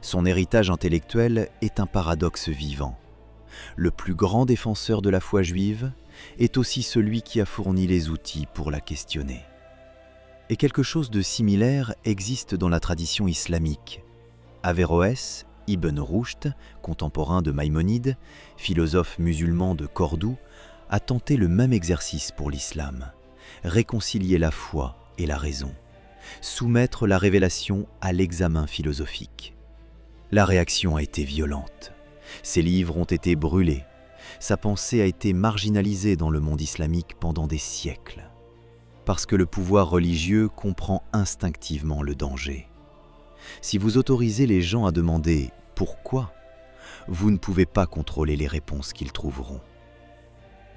Son héritage intellectuel est un paradoxe vivant. Le plus grand défenseur de la foi juive est aussi celui qui a fourni les outils pour la questionner. Et quelque chose de similaire existe dans la tradition islamique. Averroès, Ibn Rushd, contemporain de Maïmonide, philosophe musulman de Cordoue, a tenté le même exercice pour l'islam, réconcilier la foi et la raison, soumettre la révélation à l'examen philosophique. La réaction a été violente, ses livres ont été brûlés, sa pensée a été marginalisée dans le monde islamique pendant des siècles, parce que le pouvoir religieux comprend instinctivement le danger. Si vous autorisez les gens à demander « pourquoi ?», vous ne pouvez pas contrôler les réponses qu'ils trouveront.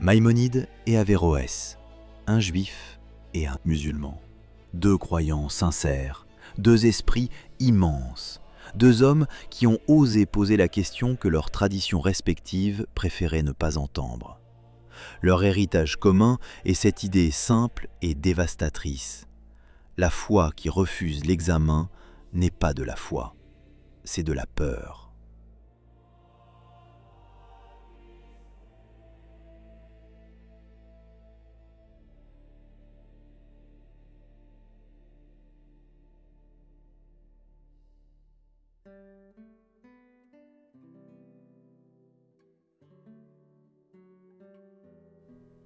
Maïmonide et Averroès, un juif et un musulman, 2 croyants sincères, 2 esprits immenses, 2 hommes qui ont osé poser la question que leurs traditions respectives préféraient ne pas entendre. Leur héritage commun est cette idée simple et dévastatrice. La foi qui refuse l'examen n'est pas de la foi, c'est de la peur.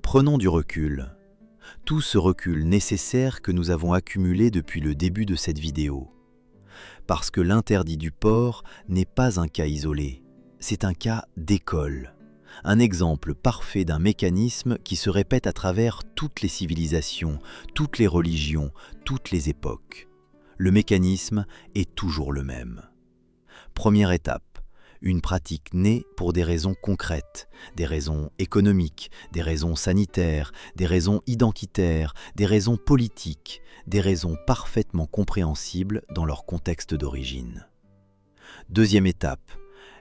Prenons du recul. Tout ce recul nécessaire que nous avons accumulé depuis le début de cette vidéo. Parce que l'interdit du porc n'est pas un cas isolé, c'est un cas d'école. Un exemple parfait d'un mécanisme qui se répète à travers toutes les civilisations, toutes les religions, toutes les époques. Le mécanisme est toujours le même. Première étape. Une pratique née pour des raisons concrètes, des raisons économiques, des raisons sanitaires, des raisons identitaires, des raisons politiques, des raisons parfaitement compréhensibles dans leur contexte d'origine. Deuxième étape,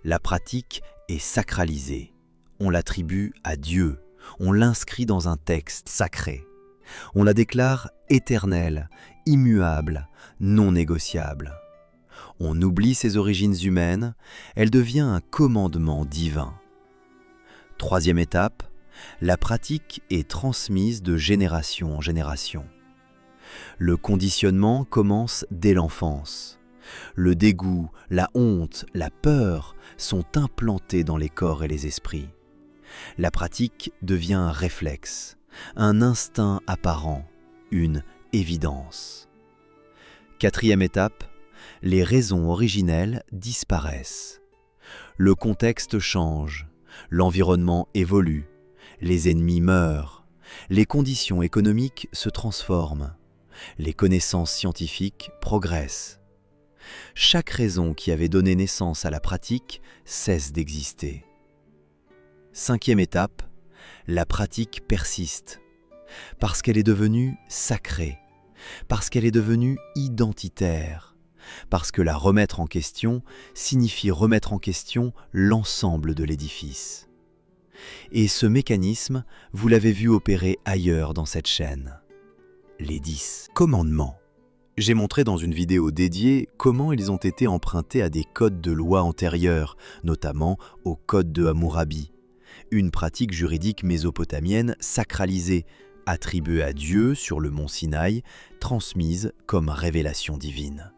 la pratique est sacralisée. On l'attribue à Dieu, on l'inscrit dans un texte sacré. On la déclare éternelle, immuable, non négociable. On oublie ses origines humaines, elle devient un commandement divin. Troisième étape, la pratique est transmise de génération en génération. Le conditionnement commence dès l'enfance. Le dégoût, la honte, la peur sont implantés dans les corps et les esprits. La pratique devient un réflexe, un instinct apparent, une évidence. Quatrième étape, les raisons originelles disparaissent. Le contexte change, l'environnement évolue, les ennemis meurent, les conditions économiques se transforment, les connaissances scientifiques progressent. Chaque raison qui avait donné naissance à la pratique cesse d'exister. Cinquième étape, la pratique persiste, parce qu'elle est devenue sacrée, parce qu'elle est devenue identitaire. Parce que la remettre en question signifie remettre en question l'ensemble de l'édifice. Et ce mécanisme, vous l'avez vu opérer ailleurs dans cette chaîne. Les 10 commandements. J'ai montré dans une vidéo dédiée comment ils ont été empruntés à des codes de loi antérieurs, notamment au code de Hammurabi, une pratique juridique mésopotamienne sacralisée, attribuée à Dieu sur le mont Sinaï, transmise comme révélation divine.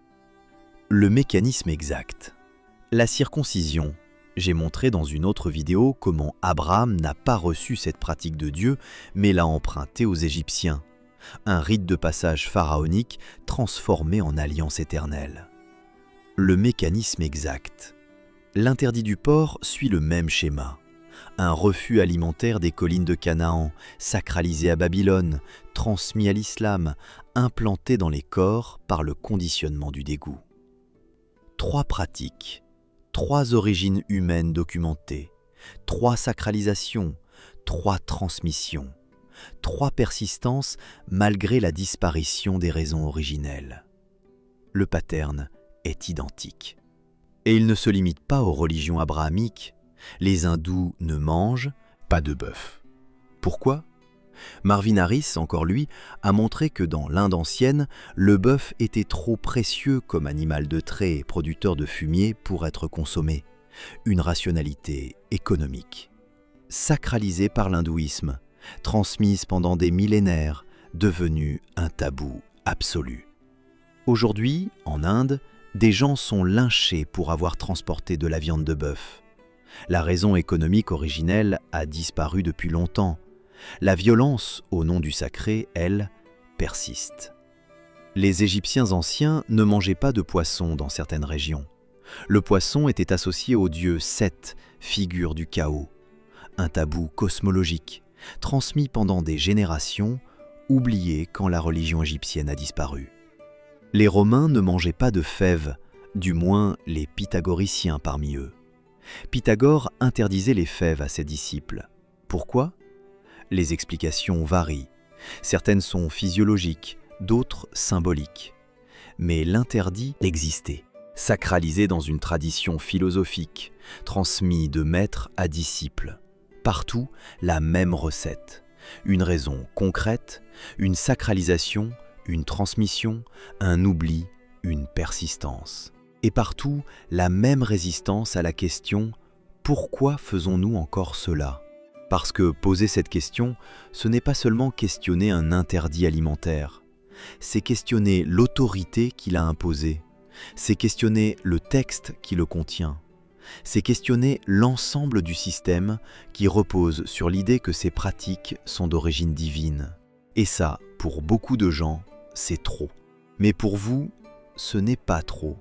Le mécanisme exact. La circoncision. J'ai montré dans une autre vidéo comment Abraham n'a pas reçu cette pratique de Dieu, mais l'a empruntée aux Égyptiens. Un rite de passage pharaonique transformé en alliance éternelle. Le mécanisme exact. L'interdit du porc suit le même schéma. Un refus alimentaire des collines de Canaan, sacralisé à Babylone, transmis à l'islam, implanté dans les corps par le conditionnement du dégoût. 3 pratiques, 3 origines humaines documentées, 3 sacralisations, 3 transmissions, 3 persistances malgré la disparition des raisons originelles. Le pattern est identique. Et il ne se limite pas aux religions abrahamiques. Les hindous ne mangent pas de bœuf. Pourquoi ? Marvin Harris, encore lui, a montré que dans l'Inde ancienne, le bœuf était trop précieux comme animal de trait et producteur de fumier pour être consommé. Une rationalité économique. Sacralisée par l'hindouisme, transmise pendant des millénaires, devenue un tabou absolu. Aujourd'hui, en Inde, des gens sont lynchés pour avoir transporté de la viande de bœuf. La raison économique originelle a disparu depuis longtemps. La violence au nom du sacré, elle, persiste. Les Égyptiens anciens ne mangeaient pas de poisson dans certaines régions. Le poisson était associé au dieu Seth, figure du chaos. Un tabou cosmologique, transmis pendant des générations, oublié quand la religion égyptienne a disparu. Les Romains ne mangeaient pas de fèves, du moins les pythagoriciens parmi eux. Pythagore interdisait les fèves à ses disciples. Pourquoi ? Les explications varient. Certaines sont physiologiques, d'autres symboliques. Mais l'interdit existait, sacralisé dans une tradition philosophique, transmis de maître à disciple. Partout, la même recette. Une raison concrète, une sacralisation, une transmission, un oubli, une persistance. Et partout, la même résistance à la question « Pourquoi faisons-nous encore cela ?» Parce que poser cette question, ce n'est pas seulement questionner un interdit alimentaire, c'est questionner l'autorité qu'il a imposée, c'est questionner le texte qui le contient, c'est questionner l'ensemble du système qui repose sur l'idée que ces pratiques sont d'origine divine. Et ça, pour beaucoup de gens, c'est trop. Mais pour vous, ce n'est pas trop,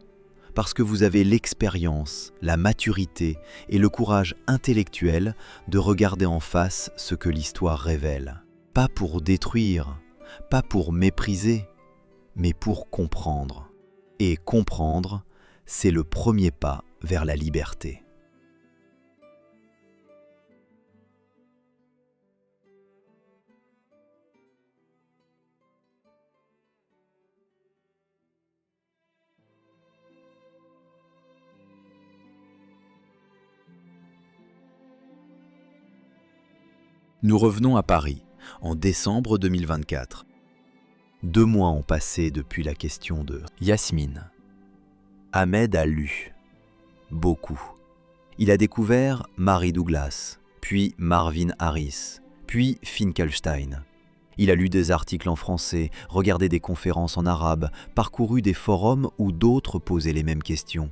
parce que vous avez l'expérience, la maturité et le courage intellectuel de regarder en face ce que l'histoire révèle. Pas pour détruire, pas pour mépriser, mais pour comprendre. Et comprendre, c'est le premier pas vers la liberté. Nous revenons à Paris, en décembre 2024. 2 mois ont passé depuis la question de Yasmine. Ahmed a lu. Beaucoup. Il a découvert Mary Douglas, puis Marvin Harris, puis Finkelstein. Il a lu des articles en français, regardé des conférences en arabe, parcouru des forums où d'autres posaient les mêmes questions.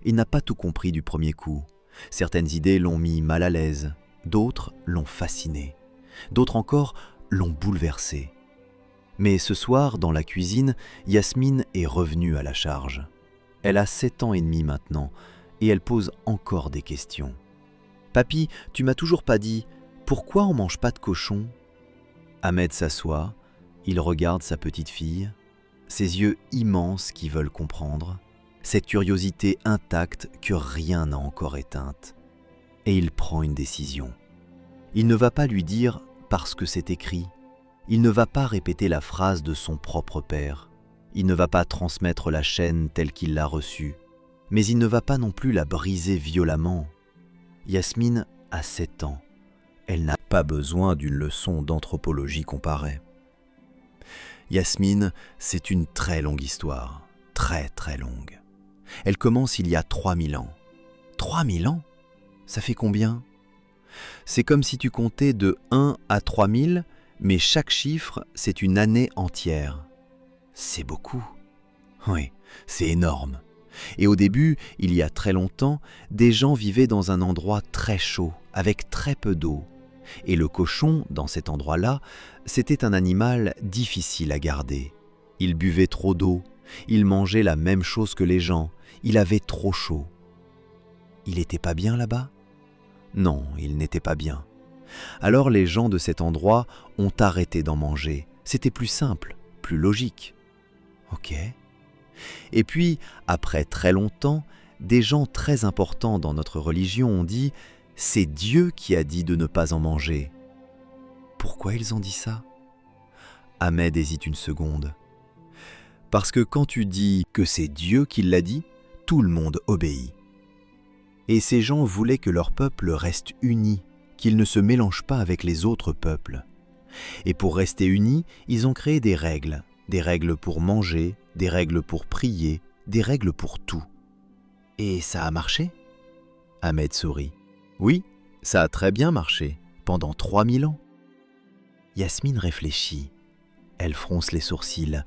Il n'a pas tout compris du premier coup. Certaines idées l'ont mis mal à l'aise, d'autres l'ont fasciné, d'autres encore l'ont bouleversé. Mais ce soir, dans la cuisine, Yasmine est revenue à la charge. Elle a 7 ans et demi maintenant, et elle pose encore des questions. « Papy, tu m'as toujours pas dit, pourquoi on mange pas de cochon ?» Ahmed s'assoit, il regarde sa petite fille, ses yeux immenses qui veulent comprendre, cette curiosité intacte que rien n'a encore éteinte. Et il prend une décision. Il ne va pas lui dire « parce que c'est écrit ». Il ne va pas répéter la phrase de son propre père. Il ne va pas transmettre la chaîne telle qu'il l'a reçue. Mais il ne va pas non plus la briser violemment. Yasmine a 7 ans. Elle n'a pas besoin d'une leçon d'anthropologie comparée. Yasmine, c'est une très longue histoire. Très très longue. Elle commence il y a 3000 ans. 3000 ans ? Ça fait combien ? C'est comme si tu comptais de 1 à 3000, mais chaque chiffre, c'est une année entière. C'est beaucoup. Oui, c'est énorme. Et au début, il y a très longtemps, des gens vivaient dans un endroit très chaud, avec très peu d'eau. Et le cochon, dans cet endroit-là, c'était un animal difficile à garder. Il buvait trop d'eau, il mangeait la même chose que les gens, il avait trop chaud. Il n'était pas bien là-bas ? Non, il n'était pas bien. Alors les gens de cet endroit ont arrêté d'en manger. C'était plus simple, plus logique. Ok. Et puis, après très longtemps, des gens très importants dans notre religion ont dit « c'est Dieu qui a dit de ne pas en manger ». Pourquoi ils ont dit ça ? Ahmed hésite une seconde. Parce que quand tu dis que c'est Dieu qui l'a dit, tout le monde obéit. Et ces gens voulaient que leur peuple reste uni, qu'il ne se mélange pas avec les autres peuples. Et pour rester unis, ils ont créé des règles pour manger, des règles pour prier, des règles pour tout. Et ça a marché ? Ahmed sourit. Oui, ça a très bien marché, pendant 3000 ans. Yasmine réfléchit. Elle fronce les sourcils.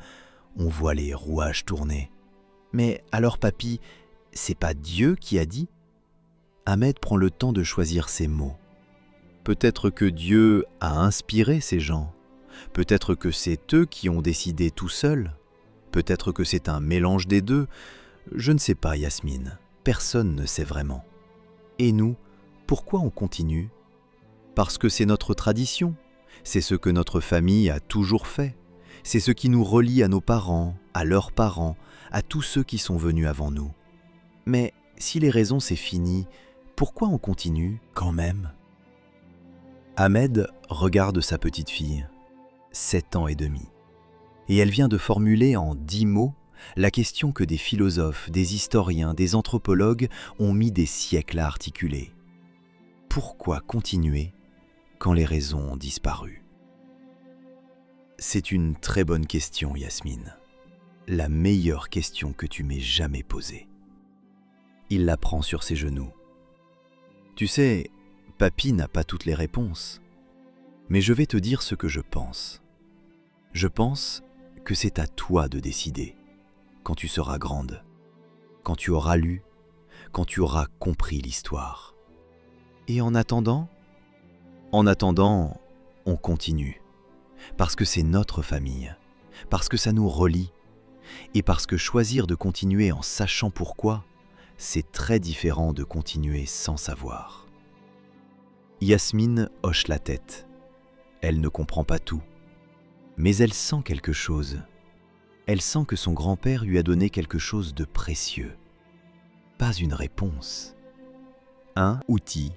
On voit les rouages tourner. Mais alors papy, c'est pas Dieu qui a dit ? Ahmed prend le temps de choisir ses mots. Peut-être que Dieu a inspiré ces gens. Peut-être que c'est eux qui ont décidé tout seuls. Peut-être que c'est un mélange des deux. Je ne sais pas, Yasmine. Personne ne sait vraiment. Et nous, pourquoi on continue ? Parce que c'est notre tradition. C'est ce que notre famille a toujours fait. C'est ce qui nous relie à nos parents, à leurs parents, à tous ceux qui sont venus avant nous. Mais si les raisons c'est fini, pourquoi on continue quand même ? Ahmed regarde sa petite fille, 7 ans et demi, et elle vient de formuler en 10 mots la question que des philosophes, des historiens, des anthropologues ont mis des siècles à articuler. pourquoi continuer quand les raisons ont disparu? C'est une très bonne question, Yasmine. La meilleure question que tu m'aies jamais posée. Il la prend sur ses genoux. Tu sais, papy n'a pas toutes les réponses, mais je vais te dire ce que je pense. Je pense que c'est à toi de décider, quand tu seras grande, quand tu auras lu, quand tu auras compris l'histoire. Et en attendant, on continue. Parce que c'est notre famille, parce que ça nous relie, et parce que choisir de continuer en sachant pourquoi, c'est très différent de continuer sans savoir. Yasmine hoche la tête. Elle ne comprend pas tout, mais elle sent quelque chose. Elle sent que son grand-père lui a donné quelque chose de précieux. Pas une réponse. Un outil.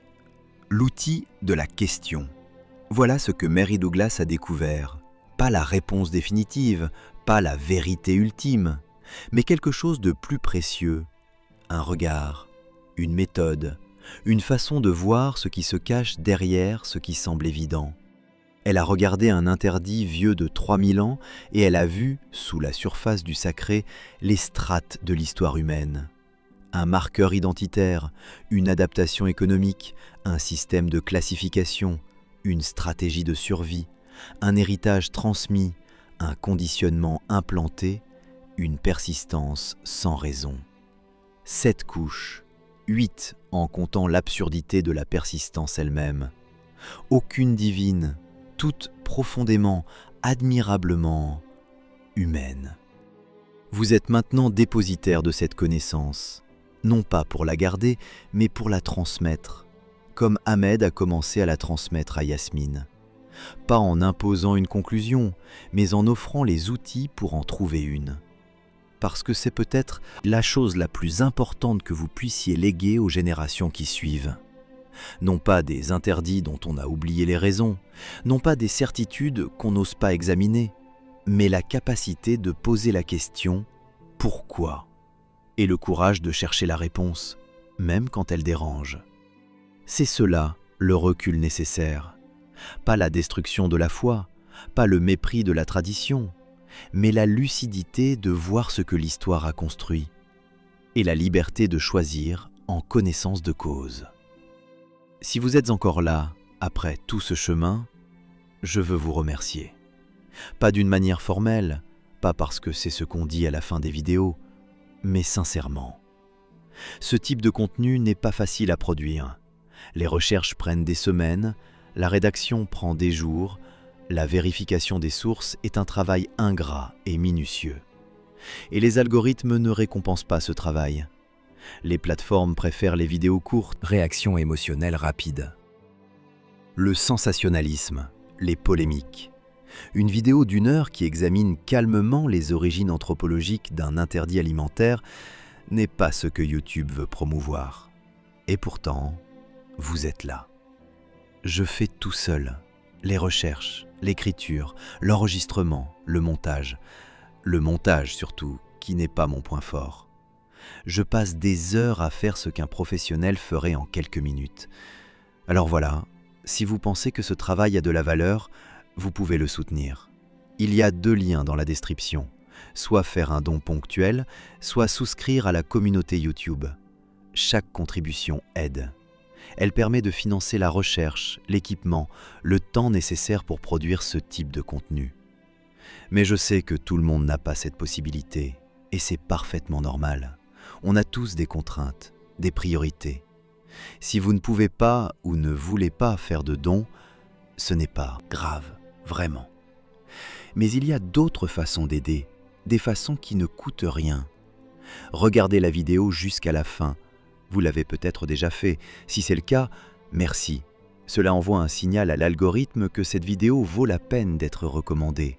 L'outil de la question. Voilà ce que Mary Douglas a découvert. Pas la réponse définitive, pas la vérité ultime, mais quelque chose de plus précieux. Un regard, une méthode, une façon de voir ce qui se cache derrière ce qui semble évident. Elle a regardé un interdit vieux de 3000 ans et elle a vu, sous la surface du sacré, les strates de l'histoire humaine. Un marqueur identitaire, une adaptation économique, un système de classification, une stratégie de survie, un héritage transmis, un conditionnement implanté, une persistance sans raison. 7 couches, 8 en comptant l'absurdité de la persistance elle-même. Aucune divine, toutes profondément, admirablement humaines. Vous êtes maintenant dépositaire de cette connaissance, non pas pour la garder, mais pour la transmettre, comme Ahmed a commencé à la transmettre à Yasmine. Pas en imposant une conclusion, mais en offrant les outils pour en trouver une. Parce que c'est peut-être la chose la plus importante que vous puissiez léguer aux générations qui suivent. Non pas des interdits dont on a oublié les raisons, non pas des certitudes qu'on n'ose pas examiner, mais la capacité de poser la question « Pourquoi ?» et le courage de chercher la réponse, même quand elle dérange. C'est cela, le recul nécessaire. Pas la destruction de la foi, pas le mépris de la tradition, mais la lucidité de voir ce que l'histoire a construit, et la liberté de choisir en connaissance de cause. Si vous êtes encore là, après tout ce chemin, je veux vous remercier. Pas d'une manière formelle, pas parce que c'est ce qu'on dit à la fin des vidéos, mais sincèrement. Ce type de contenu n'est pas facile à produire. Les recherches prennent des semaines, la rédaction prend des jours, la vérification des sources est un travail ingrat et minutieux. Et les algorithmes ne récompensent pas ce travail. Les plateformes préfèrent les vidéos courtes, réactions émotionnelles rapides. Le sensationnalisme, les polémiques. Une vidéo d'1 heure qui examine calmement les origines anthropologiques d'un interdit alimentaire n'est pas ce que YouTube veut promouvoir. Et pourtant, vous êtes là. Je fais tout seul. Les recherches, l'écriture, l'enregistrement, le montage. Le montage surtout, qui n'est pas mon point fort. Je passe des heures à faire ce qu'un professionnel ferait en quelques minutes. Alors voilà, si vous pensez que ce travail a de la valeur, vous pouvez le soutenir. Il y a 2 liens dans la description. Soit faire un don ponctuel, soit souscrire à la communauté YouTube. Chaque contribution aide. Elle permet de financer la recherche, l'équipement, le temps nécessaire pour produire ce type de contenu. Mais je sais que tout le monde n'a pas cette possibilité, et c'est parfaitement normal. On a tous des contraintes, des priorités. Si vous ne pouvez pas ou ne voulez pas faire de dons, ce n'est pas grave, vraiment. Mais il y a d'autres façons d'aider, des façons qui ne coûtent rien. Regardez la vidéo jusqu'à la fin. Vous l'avez peut-être déjà fait. Si c'est le cas, merci. Cela envoie un signal à l'algorithme que cette vidéo vaut la peine d'être recommandée.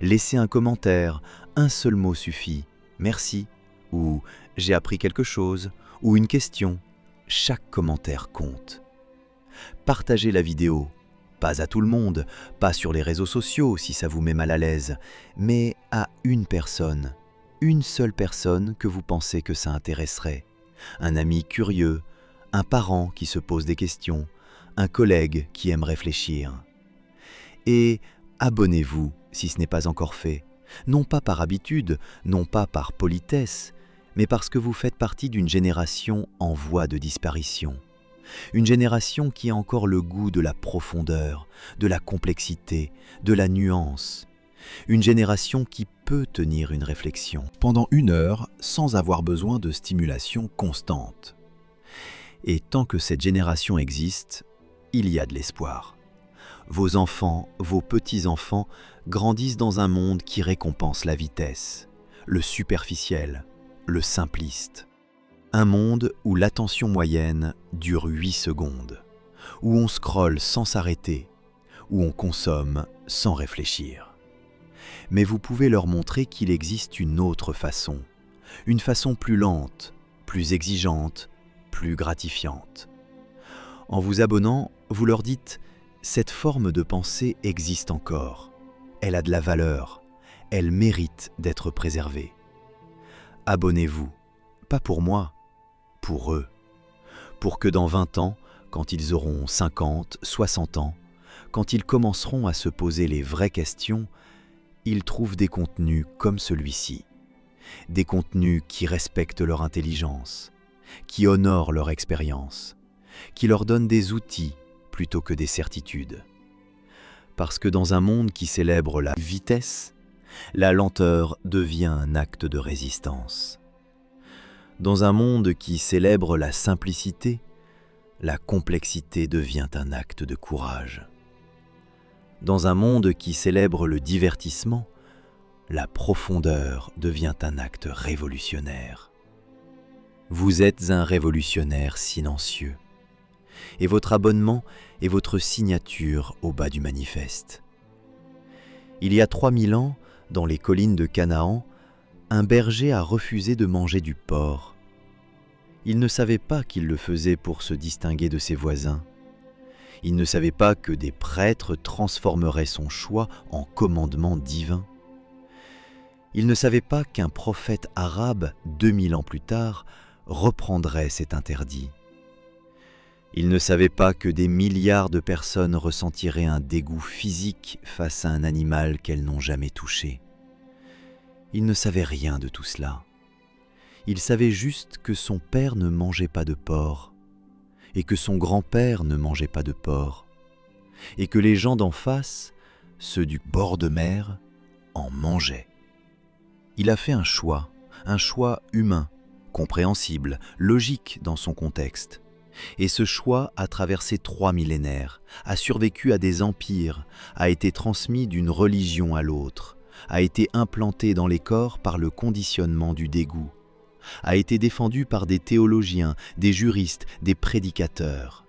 Laissez un commentaire, un seul mot suffit. Merci, ou j'ai appris quelque chose, ou une question. Chaque commentaire compte. Partagez la vidéo. Pas à tout le monde, pas sur les réseaux sociaux si ça vous met mal à l'aise, mais à une personne, une seule personne que vous pensez que ça intéresserait. Un ami curieux, un parent qui se pose des questions, un collègue qui aime réfléchir. Et abonnez-vous si ce n'est pas encore fait, non pas par habitude, non pas par politesse, mais parce que vous faites partie d'une génération en voie de disparition. Une génération qui a encore le goût de la profondeur, de la complexité, de la nuance. Une génération qui peut tenir une réflexion pendant 1 heure sans avoir besoin de stimulation constante. Et tant que cette génération existe, il y a de l'espoir. Vos enfants, vos petits-enfants grandissent dans un monde qui récompense la vitesse, le superficiel, le simpliste. Un monde où l'attention moyenne dure 8 secondes, où on scrolle sans s'arrêter, où on consomme sans réfléchir. Mais vous pouvez leur montrer qu'il existe une autre façon, une façon plus lente, plus exigeante, plus gratifiante. En vous abonnant, vous leur dites « Cette forme de pensée existe encore, elle a de la valeur, elle mérite d'être préservée. Abonnez-vous, pas pour moi, pour eux, pour que dans 20 ans, quand ils auront 50, 60 ans, quand ils commenceront à se poser les vraies questions, ils trouvent des contenus comme celui-ci, des contenus qui respectent leur intelligence, qui honorent leur expérience, qui leur donnent des outils plutôt que des certitudes. Parce que dans un monde qui célèbre la vitesse, la lenteur devient un acte de résistance. Dans un monde qui célèbre la simplicité, la complexité devient un acte de courage. Dans un monde qui célèbre le divertissement, la profondeur devient un acte révolutionnaire. Vous êtes un révolutionnaire silencieux, et votre abonnement est votre signature au bas du manifeste. Il y a 3000 ans, dans les collines de Canaan, un berger a refusé de manger du porc. Il ne savait pas qu'il le faisait pour se distinguer de ses voisins. Il ne savait pas que des prêtres transformeraient son choix en commandement divin. Il ne savait pas qu'un prophète arabe, 2000 ans plus tard, reprendrait cet interdit. Il ne savait pas que des milliards de personnes ressentiraient un dégoût physique face à un animal qu'elles n'ont jamais touché. Il ne savait rien de tout cela. Il savait juste que son père ne mangeait pas de porc, et que son grand-père ne mangeait pas de porc, et que les gens d'en face, ceux du bord de mer, en mangeaient. Il a fait un choix humain, compréhensible, logique dans son contexte. Et ce choix a traversé 3 millénaires, a survécu à des empires, a été transmis d'une religion à l'autre, a été implanté dans les corps par le conditionnement du dégoût, a été défendu par des théologiens, des juristes, des prédicateurs.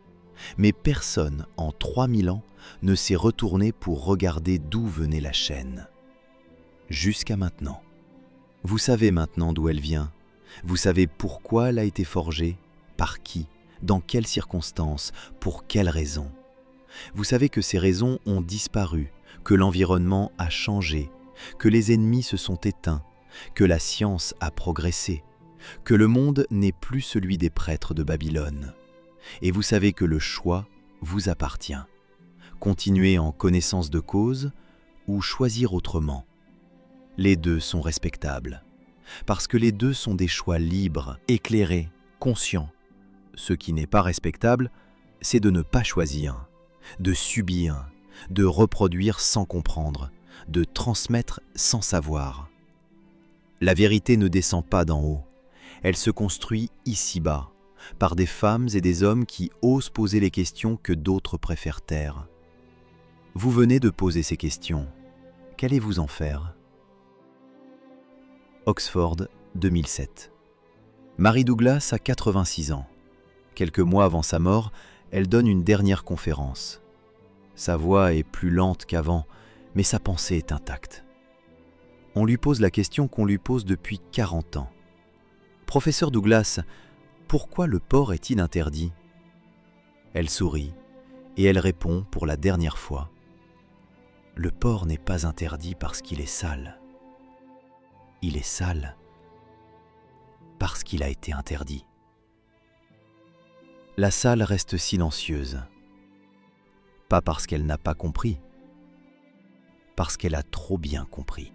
Mais personne, en 3000 ans, ne s'est retourné pour regarder d'où venait la chaîne. Jusqu'à maintenant. Vous savez maintenant d'où elle vient. Vous savez pourquoi elle a été forgée, par qui, dans quelles circonstances, pour quelles raisons. Vous savez que ces raisons ont disparu, que l'environnement a changé, que les ennemis se sont éteints, que la science a progressé, que le monde n'est plus celui des prêtres de Babylone. Et vous savez que le choix vous appartient. Continuer en connaissance de cause ou choisir autrement. Les deux sont respectables, parce que les deux sont des choix libres, éclairés, conscients. Ce qui n'est pas respectable, c'est de ne pas choisir, de subir, de reproduire sans comprendre, de transmettre sans savoir. La vérité ne descend pas d'en haut, elle se construit ici-bas, par des femmes et des hommes qui osent poser les questions que d'autres préfèrent taire. Vous venez de poser ces questions, qu'allez-vous en faire ? Oxford, 2007. Mary Douglas a 86 ans. Quelques mois avant sa mort, elle donne une dernière conférence. Sa voix est plus lente qu'avant, mais sa pensée est intacte. On lui pose la question qu'on lui pose depuis 40 ans. « Professeur Douglas, pourquoi le porc est-il interdit ?» Elle sourit et elle répond pour la dernière fois. « Le porc n'est pas interdit parce qu'il est sale. Il est sale parce qu'il a été interdit. » La salle reste silencieuse. Pas parce qu'elle n'a pas compris, parce qu'elle a trop bien compris.